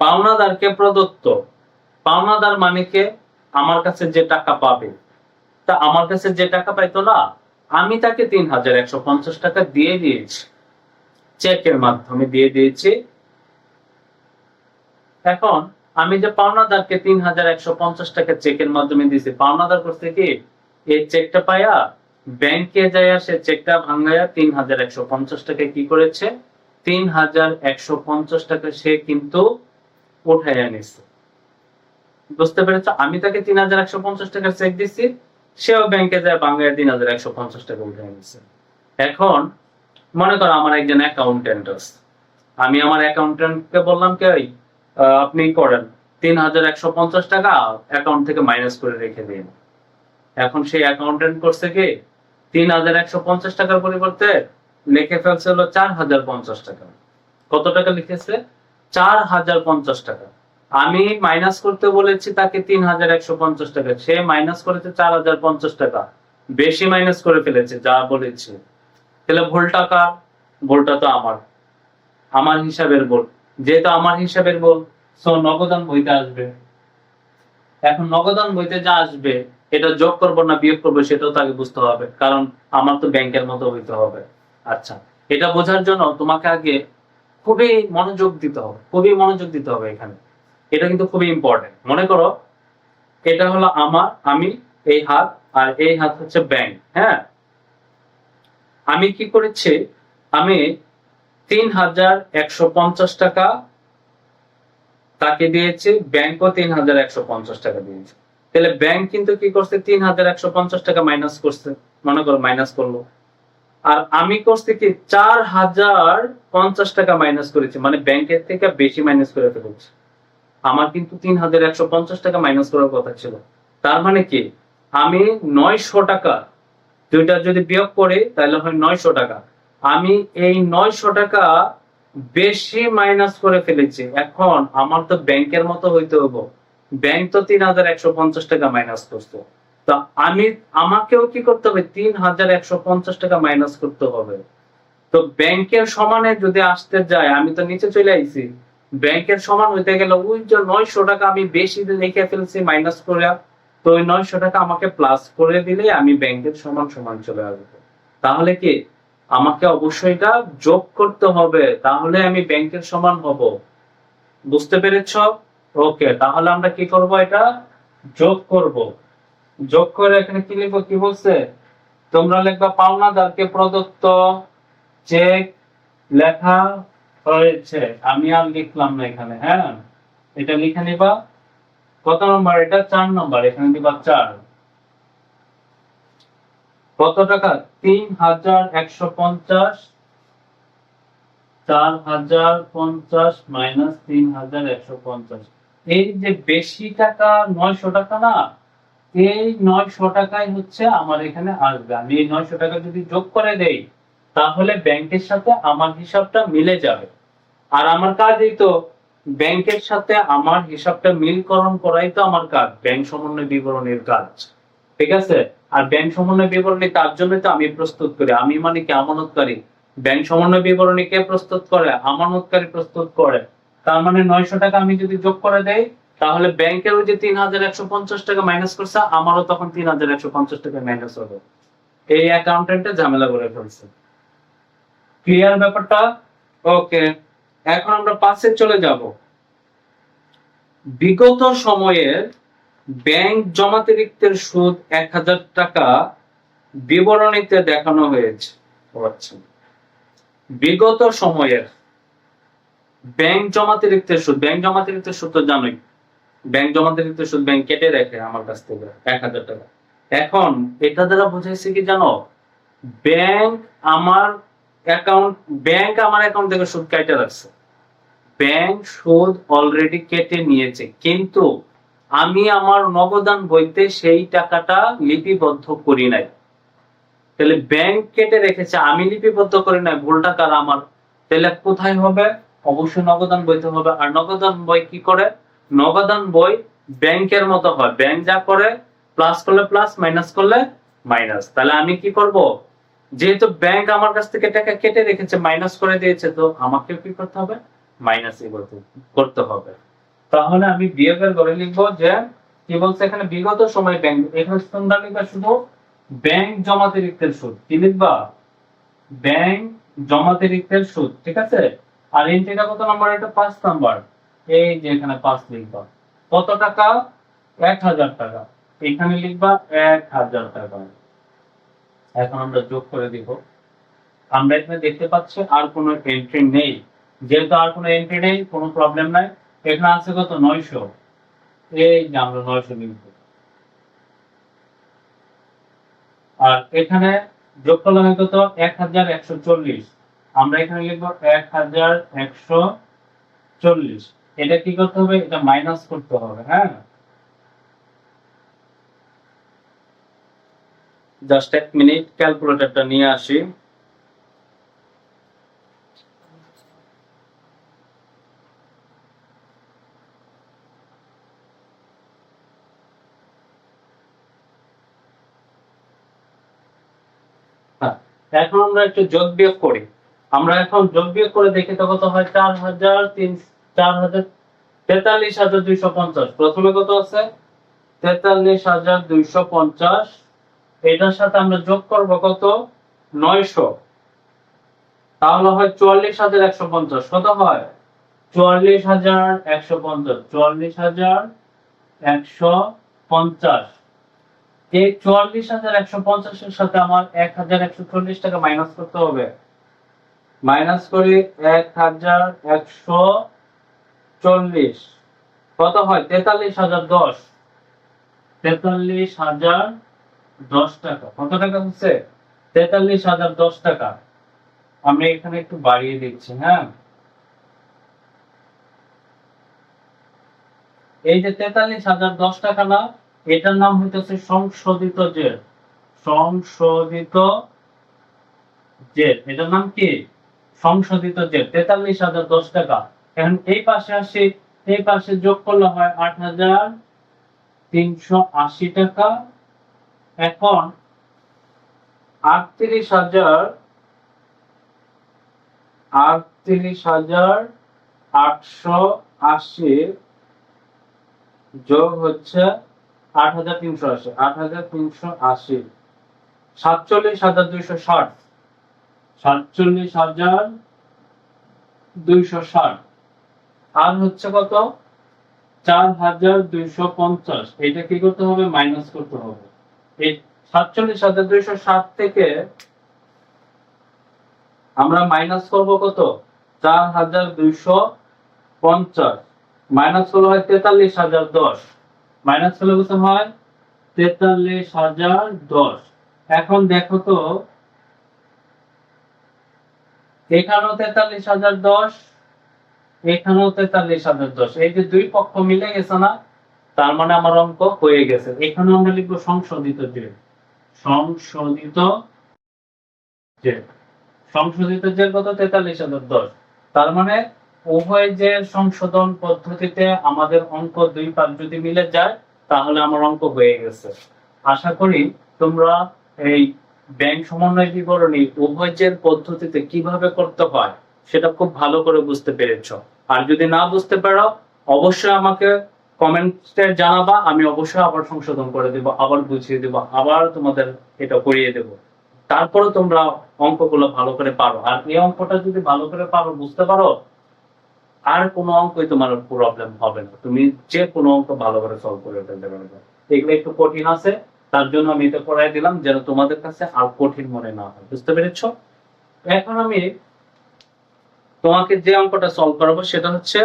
পাওনাদারকে প্রদত্ত, পাওনাদার মানে কে? আমার কাছে যে টাকা পাবে। তা আমার কাছে যে টাকা পাইতো না, আমি তাকে ৩,১৫০ টাকা দিয়ে দিয়েছি, চেকের মাধ্যমে দিয়ে দিয়েছি। এখন আমি যে পাওনাদারকে ৩,১৫০ টাকা চেকের মাধ্যমে দিয়েছি, পাওনাদার করছে কি? এই চেকটা পাইয়া ব্যাংকে যাইয়া সে চেকটা ভাঙাইয়া ৩,১৫০ টাকা কি করেছে? ৩,১৫০ টাকা সে কিন্তু উঠাইয়া নিছে। বুঝতে পেরেছো? আমি তাকে ৩,১৫০ টাকার চেক দিছি, সেও ব্যাংকে যায় ভাঙাইয়া ৩,১৫০ টাকা উঠাইয়া নিছে। এখন মনে করো আমার একজন অ্যাকাউন্টেন্ট আছে, আমি আমার অ্যাকাউন্টেন্টকে বললাম কি আপনি করেন ৩,১৫০ টাকা অ্যাকাউন্ট থেকে মাইনাস করে রেখে দিন। এখন সেই অ্যাকাউন্টেন্ট করছে কি ৩,১৫০ টাকার পরিবর্তে লিখে ফেলছে হলো ৪,০৫০ টাকা। কত টাকা লিখেছে? ৪,০৫০ টাকা। আমি মাইনাস করতে বলেছি তাকে ৩,১৫০ টাকা, সে মাইনাস করেছে ৪,০৫০ টাকা, বেশি মাইনাস করে ফেলেছে যা বলেছি। তাহলে ভুলটা কার? ভুলটা তো আমার, আমার হিসাবের ভুল। যেহেতু আমার হিসাবের ভুল, সো নগদান বইতে আসবে। এখন নগদান বইতে যা আসবে এটা যোগ করবো না বিয়োগ করবো সেটাও তাকে বুঝতে হবে, কারণ আমার তো ব্যাংকের মতো হইতে হবে। আচ্ছা, এটা বোঝার জন্য তোমাকে আগে খুবই মনোযোগ দিতে হবে, খুবই মনোযোগ দিতে হবে এখানে। এটা কিন্তু খুবই ইম্পর্টেন্ট। মনে করো এটা হলো আমার, আমি এই হাত, আর এই হাত হচ্ছে ব্যাংক। হ্যাঁ, আমি কি করেছি? আমি ৩,১৫০ টাকা তাকে দিয়েছি, ব্যাংকও ৩,১৫০ টাকা দিয়েছে। তাহলে ব্যাংক কিন্তু কি করছে? ৩,১৫০ টাকা মাইনাস করছে, মনে করো মাইনাস করলো। আর আমি করছি কি ৪,০৫০ টাকা মাইনাস করেছি, মানে ব্যাংকের থেকে বেশি মাইনাস করে ফেলেছি। আমার কিন্তু ৩,১৫০ টাকা মাইনাস করার কথা ছিল। তার মানে কি আমি ৯০০ টাকা দুইটা যদি বিয়োগ করি তাহলে হয় 900 টাকা। আমি এই 900 টাকা বেশি মাইনাস করে ফেলেছি। এখন আমার তো ব্যাংকের মতো হইতে হবে। ব্যাংক তো 3150 টাকা মাইনাস করছে, তো আমাকেও কি করতে হবে, 3150 টাকা মাইনাস করতে হবে। তো ব্যাংকের সমানে যদি আসতে যায়, আমি তো নিচে চলে আইছি, ব্যাংকের সমান হইতে গেলে ওই যে 900 টাকা আমি বেশি লিখে ফেলছি মাইনাস করে, তো ওই 900 টাকা আমাকে প্লাস করে দিলে আমি ব্যাংকের সমান সমান চলে আসবো। তাহলে কি আমাকে অবশ্যই এটা যোগ করতে হবে, তাহলে আমি ব্যাংকের সমান হব। বুঝতে পেরেছ? ওকে, তাহলে আমরা কি করব, এটা যোগ করব। যোগ করে এখানে কি লিখবো, কি বলছে, তোমরা লিখবা পাওনাদারকে প্রদত্ত চেক লেখা হয়েছে। আমি আর লিখলাম না এখানে, হ্যাঁ এটা লিখে নিবা। কত নম্বর এটা, 4 নম্বর, এখানে দিবা 4। কত টাকা, 3150, 4050 মাইনাস 3150। এই যে বেশি টাকা 900 টাকা না, এই 900 টাকাই হচ্ছে আমার এখানে আসবে। আমি এই 900 টাকা যদি যোগ করে দেই তাহলে ব্যাংকের সাথে আমার হিসাবটা মিলে যাবে। আর আমার কাজ এই তো, ব্যাংকের সাথে আমার হিসাবটা মিলকরণ করাই তো আমার কাজ, ব্যাংক সমন্বয় বিবরণীর কাজ। ঠিক আছে? আর ব্যাংক সমন্বয় বিবরণী তার জন্য তো আমি প্রস্তুত করি। আমি মানে কি, আমানতকারী। ব্যাংক সমন্বয় বিবরণী কে প্রস্তুত করে, আমানতকারী প্রস্তুত করে। তার মানে 900 টাকা আমি যদি যোগ করে দেই তাহলে ব্যাংকের ওই যে 3150 টাকা মাইনাস করছে, আমারও তখন 3150 টাকা মাইনাস হবে। এই অ্যাকাউন্টেন্টে ঝামেলা করে ফেলছে। ক্লিয়ার ব্যাপারটা? ওকে, এখন আমরা পাশে চলে যাব। বিগত সময়ের ব্যাংক জমাতিরিক্তের সুদ 1000 টাকা বিবরণীতে দেখানো হয়েছে। আচ্ছা, বিগত সময়ের ব্যাংক জমাতিরিক্তের সুদ, ব্যাংক জমাতিরিক্তের সুদ তো জানোই, ব্যাংক জমাতিরিক্তের সুদ ব্যাংক কেটে রাখে আমার কাছ থেকে 1000 টাকা। এখন এটা দ্বারা বুঝাইছে কি জানো, ব্যাংক আমার ব্যাংক আমার অ্যাকাউন্ট থেকে সুদ কেটে রাখছে, ব্যাংক সুদ অলরেডি কেটে নিয়েছে, কিন্তু আমি আমার নগদান বইতে সেই টাকাটা লিপিবদ্ধ করি নাই। তাহলে ব্যাংক কেটে রেখেছে, আমি লিপিবদ্ধ করি নাই, ভুলটা কার, আমার। তাহলে কোথায় হবে, অবশ্যই নগদান বইতে হবে। আর নগদান বই কি করে, নগদান বই ব্যাংকের মতো হয়, ব্যাংক যা করে প্লাস করলে প্লাস, মাইনাস করলে মাইনাস। তাহলে আমি কি করব, যেহেতু ব্যাংক আমার কাছ থেকে টাকা কেটে রেখেছে, মাইনাস করে দিয়েছে, তো আমাকে কি করতে হবে, মাইনাসই করতে হবে। তাহলে আমি বিয়োগের ঘরে লিখবো যে কি বলছে এখানে, বিগত সময় ব্যাংক, এখানে তোমরা লিখবা শুধু ব্যাংক জমাতিরিক্তের সুদ। কি লিখবা, ব্যাংক জমাতিরিক্তের সুদ, ঠিক আছে। আর এন্ট্রিটা কত নম্বর, এটা 5 নম্বর, এই যে এখানে 5 লিখবা। কত টাকা, 1000 টাকা, এখানে লিখবা 1000 টাকা। এখন আমরা যোগ করে দিব। আমরা এখানে দেখতে পাচ্ছি আর কোনো এন্ট্রি নেই, যেহেতু আর কোনো এন্ট্রি নেই কোনো প্রবলেম নাই। এখানে আছে কত, 900, এই যে আমরা 900 লিখব। আর এখানে যোগ করলে হয় কত, 1140, আমরা এখানে লিখব 1140। এটা কি করতে হবে, এটা মাইনাস করতে হবে, হ্যাঁ। জাস্ট এক মিনিট, ক্যালকুলেটরটা নিয়ে আসি। এখন আমরা একটু যোগ বিয়োগ করি। আমরা এখন যোগ বিয়োগ করে দেখি তো কত হয়, 43,250। প্রথমে কত আছে, 43,250, এটার সাথে আমরা যোগ করব কত, 900, তাহলে হয় 44,150। কত হয়, 44,150, 44,150। এই 44,150 এর সাথে আমার 1,140 টাকা মাইনাস করতে হবে। মাইনাস করি 1,140, কত হয়, 43,010, 43,010 টাকা। কত টাকা হচ্ছে, 43,010 টাকা। আমি এখানে একটু বাড়িয়ে দিচ্ছি, হ্যাঁ। এই যে 43,010 টাকা না, এটার নাম হইতেছে সংশোধিত জের। সংশোধিত জেড, এটার নাম কি? সংশোধিত জেড, 43,010 টাকা। এখন এই পাশে আসি, এই পাশে যোগ করলে হয় 8,380 টাকা। এখন 38,880 যোগ হচ্ছে 8,380, 8,380 47,260, 47,260 আর হচ্ছে কত? 4,250। এটা কি করতে হবে? মাইনাস করতে হবে। এই 47,260 থেকে আমরা মাইনাস করব কত? 4,250 মাইনাস হলো হয় 43,010, মাইনাস হলে কত হয়? 43,010। এখন দেখো তো, এখানেও 43,010, এখানেও 43,010, এই যে দুই পক্ষ মিলে গেছে না, তার মানে আমার অঙ্ক হয়ে গেছে। এখানে আমরা লিখবো সংশোধিত জেড, সংশোধিত জেড, সংশোধিত জেড কত? 43,010। তার মানে উভয় যে সংশোধন পদ্ধতিতে আমাদের অঙ্ক দুই পাশ যদি মিলে যায় তাহলে আমার অঙ্ক হয়ে গেছে। আশা করি তোমরা এই ব্যাংক সমন্বয় বিবরণী উভয় জের পদ্ধতিতে কিভাবে করতে হয় সেটা খুব ভালো করে বুঝতে পেরেছো। আর যদি না বুঝতে পারো অবশ্যই আমাকে কমেন্টে জানাবা, আমি অবশ্যই আবার সংশোধন করে দেব, আবার বুঝিয়ে দেব, আবার তোমাদের এটা করিয়ে দেব। তারপরে তোমরা অঙ্কগুলো ভালো করে পারো। আর এই অঙ্কটা যদি ভালো করে পারো, বুঝতে পারো, আর কোনো অঙ্কই তোমার প্রবলেম হবে না, তুমি যে কোনো অঙ্ক ভালো করে সলভ করে ফেলতে পারবে। এগুলো একটু কঠিন আছে, তার জন্য আমি এটা পড়াই দিলাম যেন তোমাদের কাছে আর কঠিন মনে না হয়। বুঝতে পেরেছো? এখন আমি তোমাকে যে অঙ্কটা সলভ করাবো সেটা হচ্ছে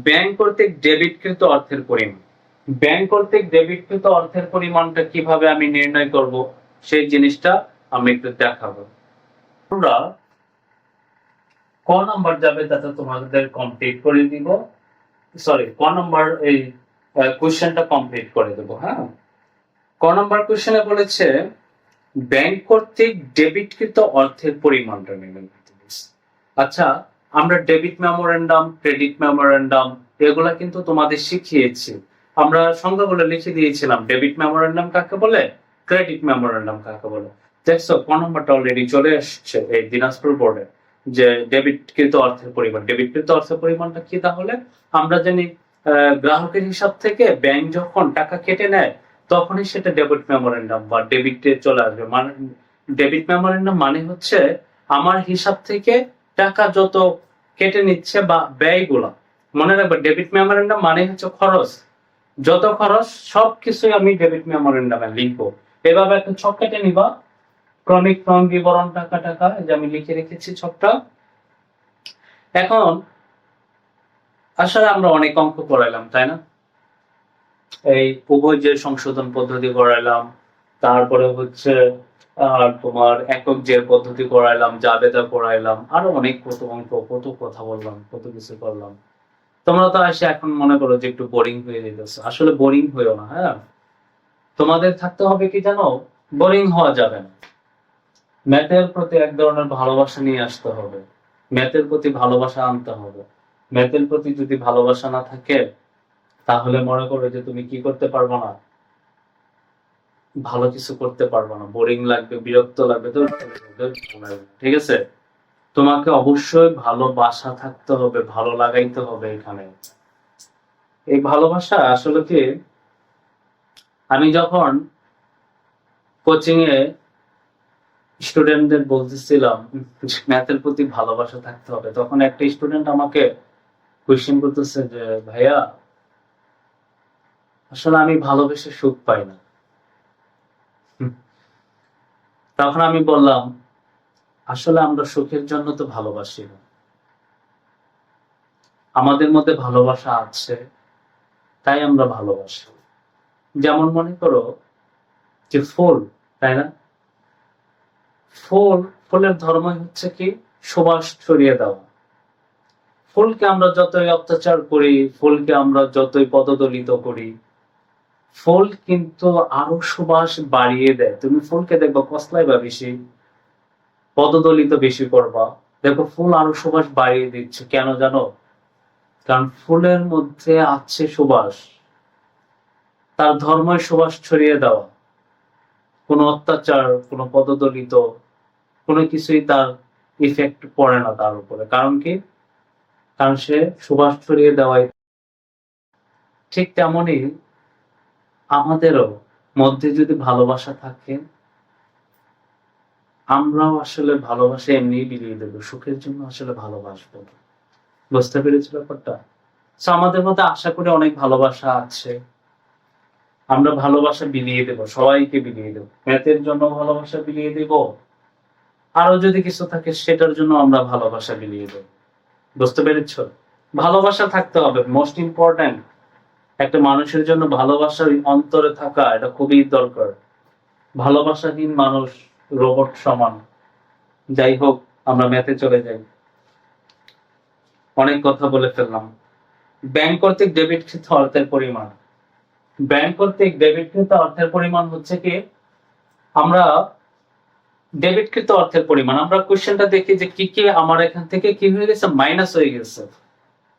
ব্যাংক কর্তৃক ডেবিটকৃত অর্থের পরিমাণ। ব্যাংক কর্তৃক ডেবিটকৃত অর্থের পরিমাণটা কিভাবে আমি নির্ণয় করব সেই জিনিসটা আমি একটু দেখাবো। আমরা ক নাম্বার যাবে তাতে তোমাদের কমপ্লিট করে দিব, সরি ক নাম্বার এই কোশ্চেনটা কমপ্লিট করে দেব। হ্যাঁ, ক নাম্বার কোশ্চেনে বলেছে ব্যাংক কর্তৃক ডেবিটকৃত অর্থের পরিমাণটা নির্ণয় করতে বলেছে। আচ্ছা, আমরা ডেবিট মেমোরেন্ডাম, ক্রেডিট মেমোরেন্ডাম এগুলা কিন্তু তোমাদের শিখিয়েছি। আমরা সংজ্ঞাগুলো লিখে দিয়েছিলাম, ডেবিট মেমোরেন্ডাম কাকে বলে, ক্রেডিট মেমোরেন্ডাম কাকে বলে। দেখছো ক নাম্বারটা অলরেডি চলে আসছে এই দিনাজপুর বোর্ডে, যে ডেবিটকৃত অর্থের পরিমাণ। ডেবিটকৃত অর্থের পরিমাণটা কি? তাহলে আমরা জানি গ্রাহকের হিসাব থেকে ব্যাংক যখন টাকা কেটে নেয় তখনই সেটা ডেবিট মেমোরেন্ডাম বা ডেবিটে চলে আসবে। মানে ডেবিট মেমোরেন্ডাম মানে হচ্ছে আমার হিসাব থেকে টাকা যত কেটে নিচ্ছে বা ব্যয়গুলো, মনে রাখবে ডেবিট মেমোরেন্ডাম মানে হচ্ছে খরচ, যত খরচ সবকিছুই আমি ডেবিট মেমোরেন্ডামে লিখবো। এভাবে একটা ছক কেটে নিবা, ক্রমিক ক্রম বিবরণ টাকা টাকা, এই যে আমি লিখে রেখেছি ছকটা। এখন আসলে আমরা অনেক অঙ্ক করাইলাম, তাই না? এই উভয় যে সংশোধন পদ্ধতি করাইলাম, তারপরে হচ্ছে তোমার একক যে পদ্ধতি করাইলাম, জাবেদা করাইলাম, আরো অনেক কত অঙ্ক, কত কথা বললাম, কত কিছু করলাম। তোমরা তো এসে এখন মনে করো যে একটু বোরিং হয়ে যেতেছে। আসলে বোরিং হইও না। হ্যাঁ, তোমাদের থাকতে হবে কি জানো, বোরিং হওয়া যাবে না। ম্যাথের প্রতি এক ধরনের ভালোবাসা নিয়ে আসতে হবে, ম্যাথের প্রতি ভালোবাসা আনতে হবে। ম্যাথের প্রতি যদি ভালোবাসা না থাকে তাহলে মনে করো যে তুমি কি করতে পারবে না, ভালো কিছু করতে পারবে না, বোরিং লাগবে, বিরক্ত লাগবে। ঠিক আছে, তোমাকে অবশ্যই ভালোবাসা থাকতে হবে, ভালো লাগাইতে হবে। এখানে এই ভালোবাসা আসলে কি, আমি যখন কোচিং এ স্টুডেন্টদের বলতেছিলাম ম্যাথের প্রতি ভালোবাসা থাকতে হবে, তখন একটা স্টুডেন্ট আমাকে কোয়েশ্চেন করতেছে যে ভাইয়া আসলে আমি ভালোবেসে সুখ পাই না। তখন আমি বললাম আসলে আমরা সুখের জন্য তো ভালোবাসি না, আমাদের মধ্যে ভালোবাসা আছে তাই আমরা ভালোবাসি। যেমন মনে করো যে ফুল, তাই না? ফুলের ধর্ম হচ্ছে কি, সুবাস ছড়িয়ে দেওয়া। ফুলকে আমরা যতই অত্যাচার করি, ফুলকে আমরা যতই পদদলিত করি, ফুল কিন্তু আরো সুবাস বাড়িয়ে দেয়। তুমি ফুলকে দেখবা কসলাইবা বেশি, পদদলিত বেশি করবা, দেখো ফুল আরো সুবাস বাড়িয়ে দিচ্ছে। কেন জানো? কারণ ফুলের মধ্যে আছে সুবাস, তার ধর্মই সুবাস ছড়িয়ে দেওয়া। কোনো অত্যাচার, কোনো পদদলিত, কোনো কিছুই তার ইফেক্ট পড়ে না তার উপরে। কারণ কি? কারণ সে সুবাস ছড়িয়ে দেওয়াই। ঠিক তেমনই আমাদেরও মধ্যে যদি ভালোবাসা থাকে, আমরাও আসলে ভালোবাসা এমনি বিলিয়ে দেবো, সুখের জন্য আসলে ভালোবাসবো। বুঝতে পেরেছি ব্যাপারটা? তো আমাদের মধ্যে আশা করি অনেক ভালোবাসা আছে, আমরা ভালোবাসা বিলিয়ে দেব, সবাইকে বিলিয়ে দেব। ম্যাথের জন্য ভালোবাসা বিলিয়ে দেব, আরো যদি কিছু থাকে সেটার জন্য আমরা ভালোবাসা বিলিয়ে দেব। বুঝতে পেরেছ? ভালোবাসা থাকতে হবে, মোস্ট ইম্পর্টেন্ট। একটা মানুষের জন্য ভালোবাসার অন্তরে থাকা এটা খুবই দরকার। ভালোবাসাহীন মানুষ রোবট সমান। যাই হোক, আমরা ম্যাথে চলে যাই, অনেক কথা বলে ফেললাম। ব্যাংক কর্তৃক ডেবিটকৃত অর্থের পরিমাণ। ব্যাংক কর্তৃক ডেবিটকৃত অর্থের পরিমাণ হচ্ছে কি, আমরা ডেবিটকৃত অর্থের পরিমাণ, আমরা কোশ্চেনটা দেখি যে কি কি আমার এখান থেকে কি হয়ে গেছে, মাইনাস হয়ে গেছে।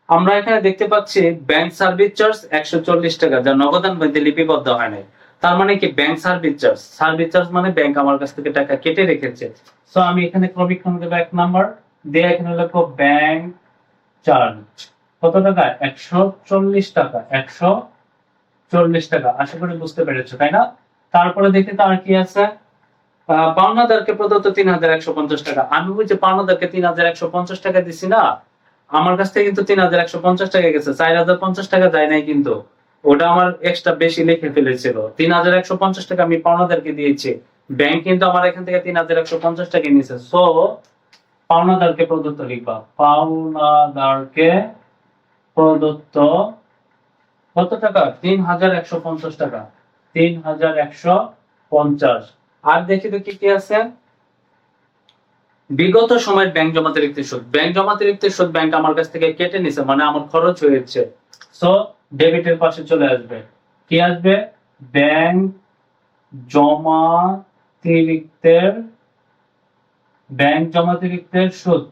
আমরা এখানে দেখতে পাচ্ছি ব্যাংক সার্ভিস চার্জ 140 টাকা, যা নগদান বইতে লিপিবদ্ধ হয় নাই। তার মানে কি, bank service charge, service charge মানে ব্যাংক আমার কাছ থেকে টাকা কেটে রেখেছে। সো আমি এখানে ক্রমিকক্রম দেব 1 নাম্বার দিয়ে, এখানে লিখব ব্যাংক চার্জ কত টাকা, 140 টাকা। 140 টাকা, আশা করি বুঝতে পেরেছো, তাই না? তারপরে দেখি তার কি আছে, পাওনাদারকে প্রদত্ত 3150 টাকা। আমি ওই যে পাওনাদারকে 3150 টাকা দিছি না, আমার কাছ থেকে কিন্তু 3150 টাকা গেছে, 4050 টাকা যায় নাই কিন্তু। ওটা আমার এক্সট্রা বেশি লিখে ফেলেছিল। 3150 টাকা আমি পাওনাদারকে দিয়েছি, ব্যাংক কিন্তু আমার এখান থেকে 3150 টাকা নিয়েছে। সো পাওনাদারকে প্রদত্ত লিখবা, পাওনাদারকে প্রদত্ত কত টাকা, 3150 টাকা। 3150। আর দেখি তো কি কি আছে। বিগত সময়ের ব্যাংক জমাতিরিক্ত সুদ। ব্যাংক জমাতিরিক্ত সুদ ব্যাংক আমার কাছ থেকে কেটে নিছে, মানে আমার খরচ হয়েছে। সো ডেবিটের পাশে চলে আসবে, কি আসবে, ব্যাংক জমাতিরিক্তের, ব্যাংক জমাতিরিক্তের সুদ।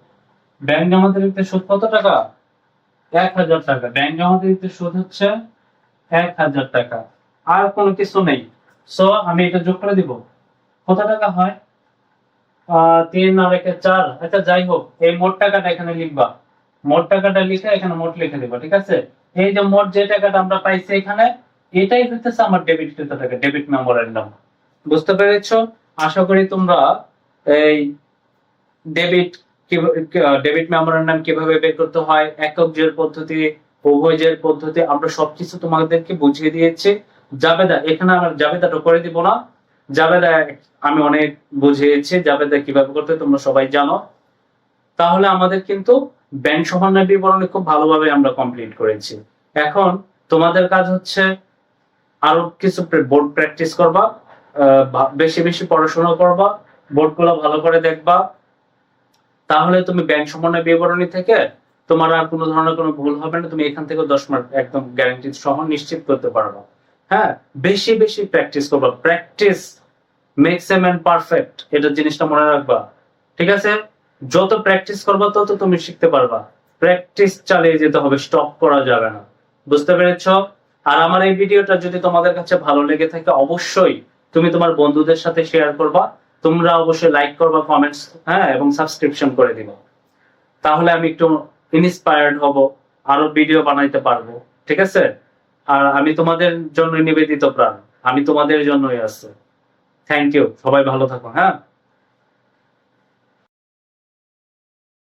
ব্যাংক জমাতিরিক্তের সুদ কত টাকা, 1000 টাকা। ব্যাংক জমাতিরিক্তের সুদ হচ্ছে 1000 টাকা। আর কোনো কিছু নেই। সো আমি এটা যোগ করে দিব, কত টাকা হয়, 3 আর 1 4। আচ্ছা যাই হোক, এই মোট টাকাটা এখানে লিখবা, মোট টাকাটা লিখে এখানে মোট লিখে দিবা, ঠিক আছে? এই যে মোট যে টাকাটা আমরা পাইছি এখানে, এটাই হচ্ছে আমার ডেবিট কৃত টাকা, ডেবিট মেমোরেন্ডাম। বুঝতে পেরেছো? আশা করি তোমরা এই ডেবিট ডেবিট মেমোরেন্ডাম কিভাবে বের করতে হয়, একক জের পদ্ধতি, উভয় জের পদ্ধতি, আমরা সবকিছু তোমাদেরকে বুঝিয়ে দিয়েছি। জাবেদা, এখানে আমার জাবেদাটা করে দিব না, জাবেদা আমি অনেক বুঝিয়েছি, জাবেদা কিভাবে করতে তোমরা সবাই জানো। তাহলে আমাদের কিন্তু ব্যাংক সমন্বয় বিবরণী খুব ভালোভাবে আমরা কমপ্লিট করেছি। এখন তোমাদের কাজ হচ্ছে আরো কিছু বোর্ড প্র্যাকটিস করবা, বেশি বেশি পড়াশোনা করবা, বোর্ডগুলো ভালো করে দেখবা। তাহলে তুমি ব্যাংক সমন্বয় বিবরণী থেকে তোমার আর কোনো ধরনের কোনো ভুল হবে না, তুমি এখান থেকে 10 মার্ক একদম গ্যারান্টি সহ নিশ্চিত করতে পারবা। হ্যাঁ, বেশি বেশি প্র্যাকটিস করবা, practice makes a man perfect, এটা জিনিসটা মনে রাখবা, ঠিক আছে? যত প্র্যাকটিস করবা তত তুমি শিখতে পারবা। প্র্যাকটিস চালিয়ে যেতে হবে, স্টপ করা যাবে না। বুঝতে পেরেছো? আর আমার এই ভিডিওটা যদি তোমাদের কাছে ভালো লেগে থাকে, অবশ্যই তুমি তোমার বন্ধুদের সাথে শেয়ার করবা। তোমরা অবশ্যই লাইক করবা, কমেন্টস, হ্যাঁ, এবং সাবস্ক্রিপশন করে দিবা। তাহলে আমি একটু ইন্সপায়ার্ড হব, আরো ভিডিও বানাইতে পারবো, ঠিক আছে? আর আমি তোমাদের জন্য নিবেদিত প্রাণ, আমি তোমাদের জন্যই আছি। থ্যাংক ইউ, সবাই ভালো থাকো, হ্যাঁ।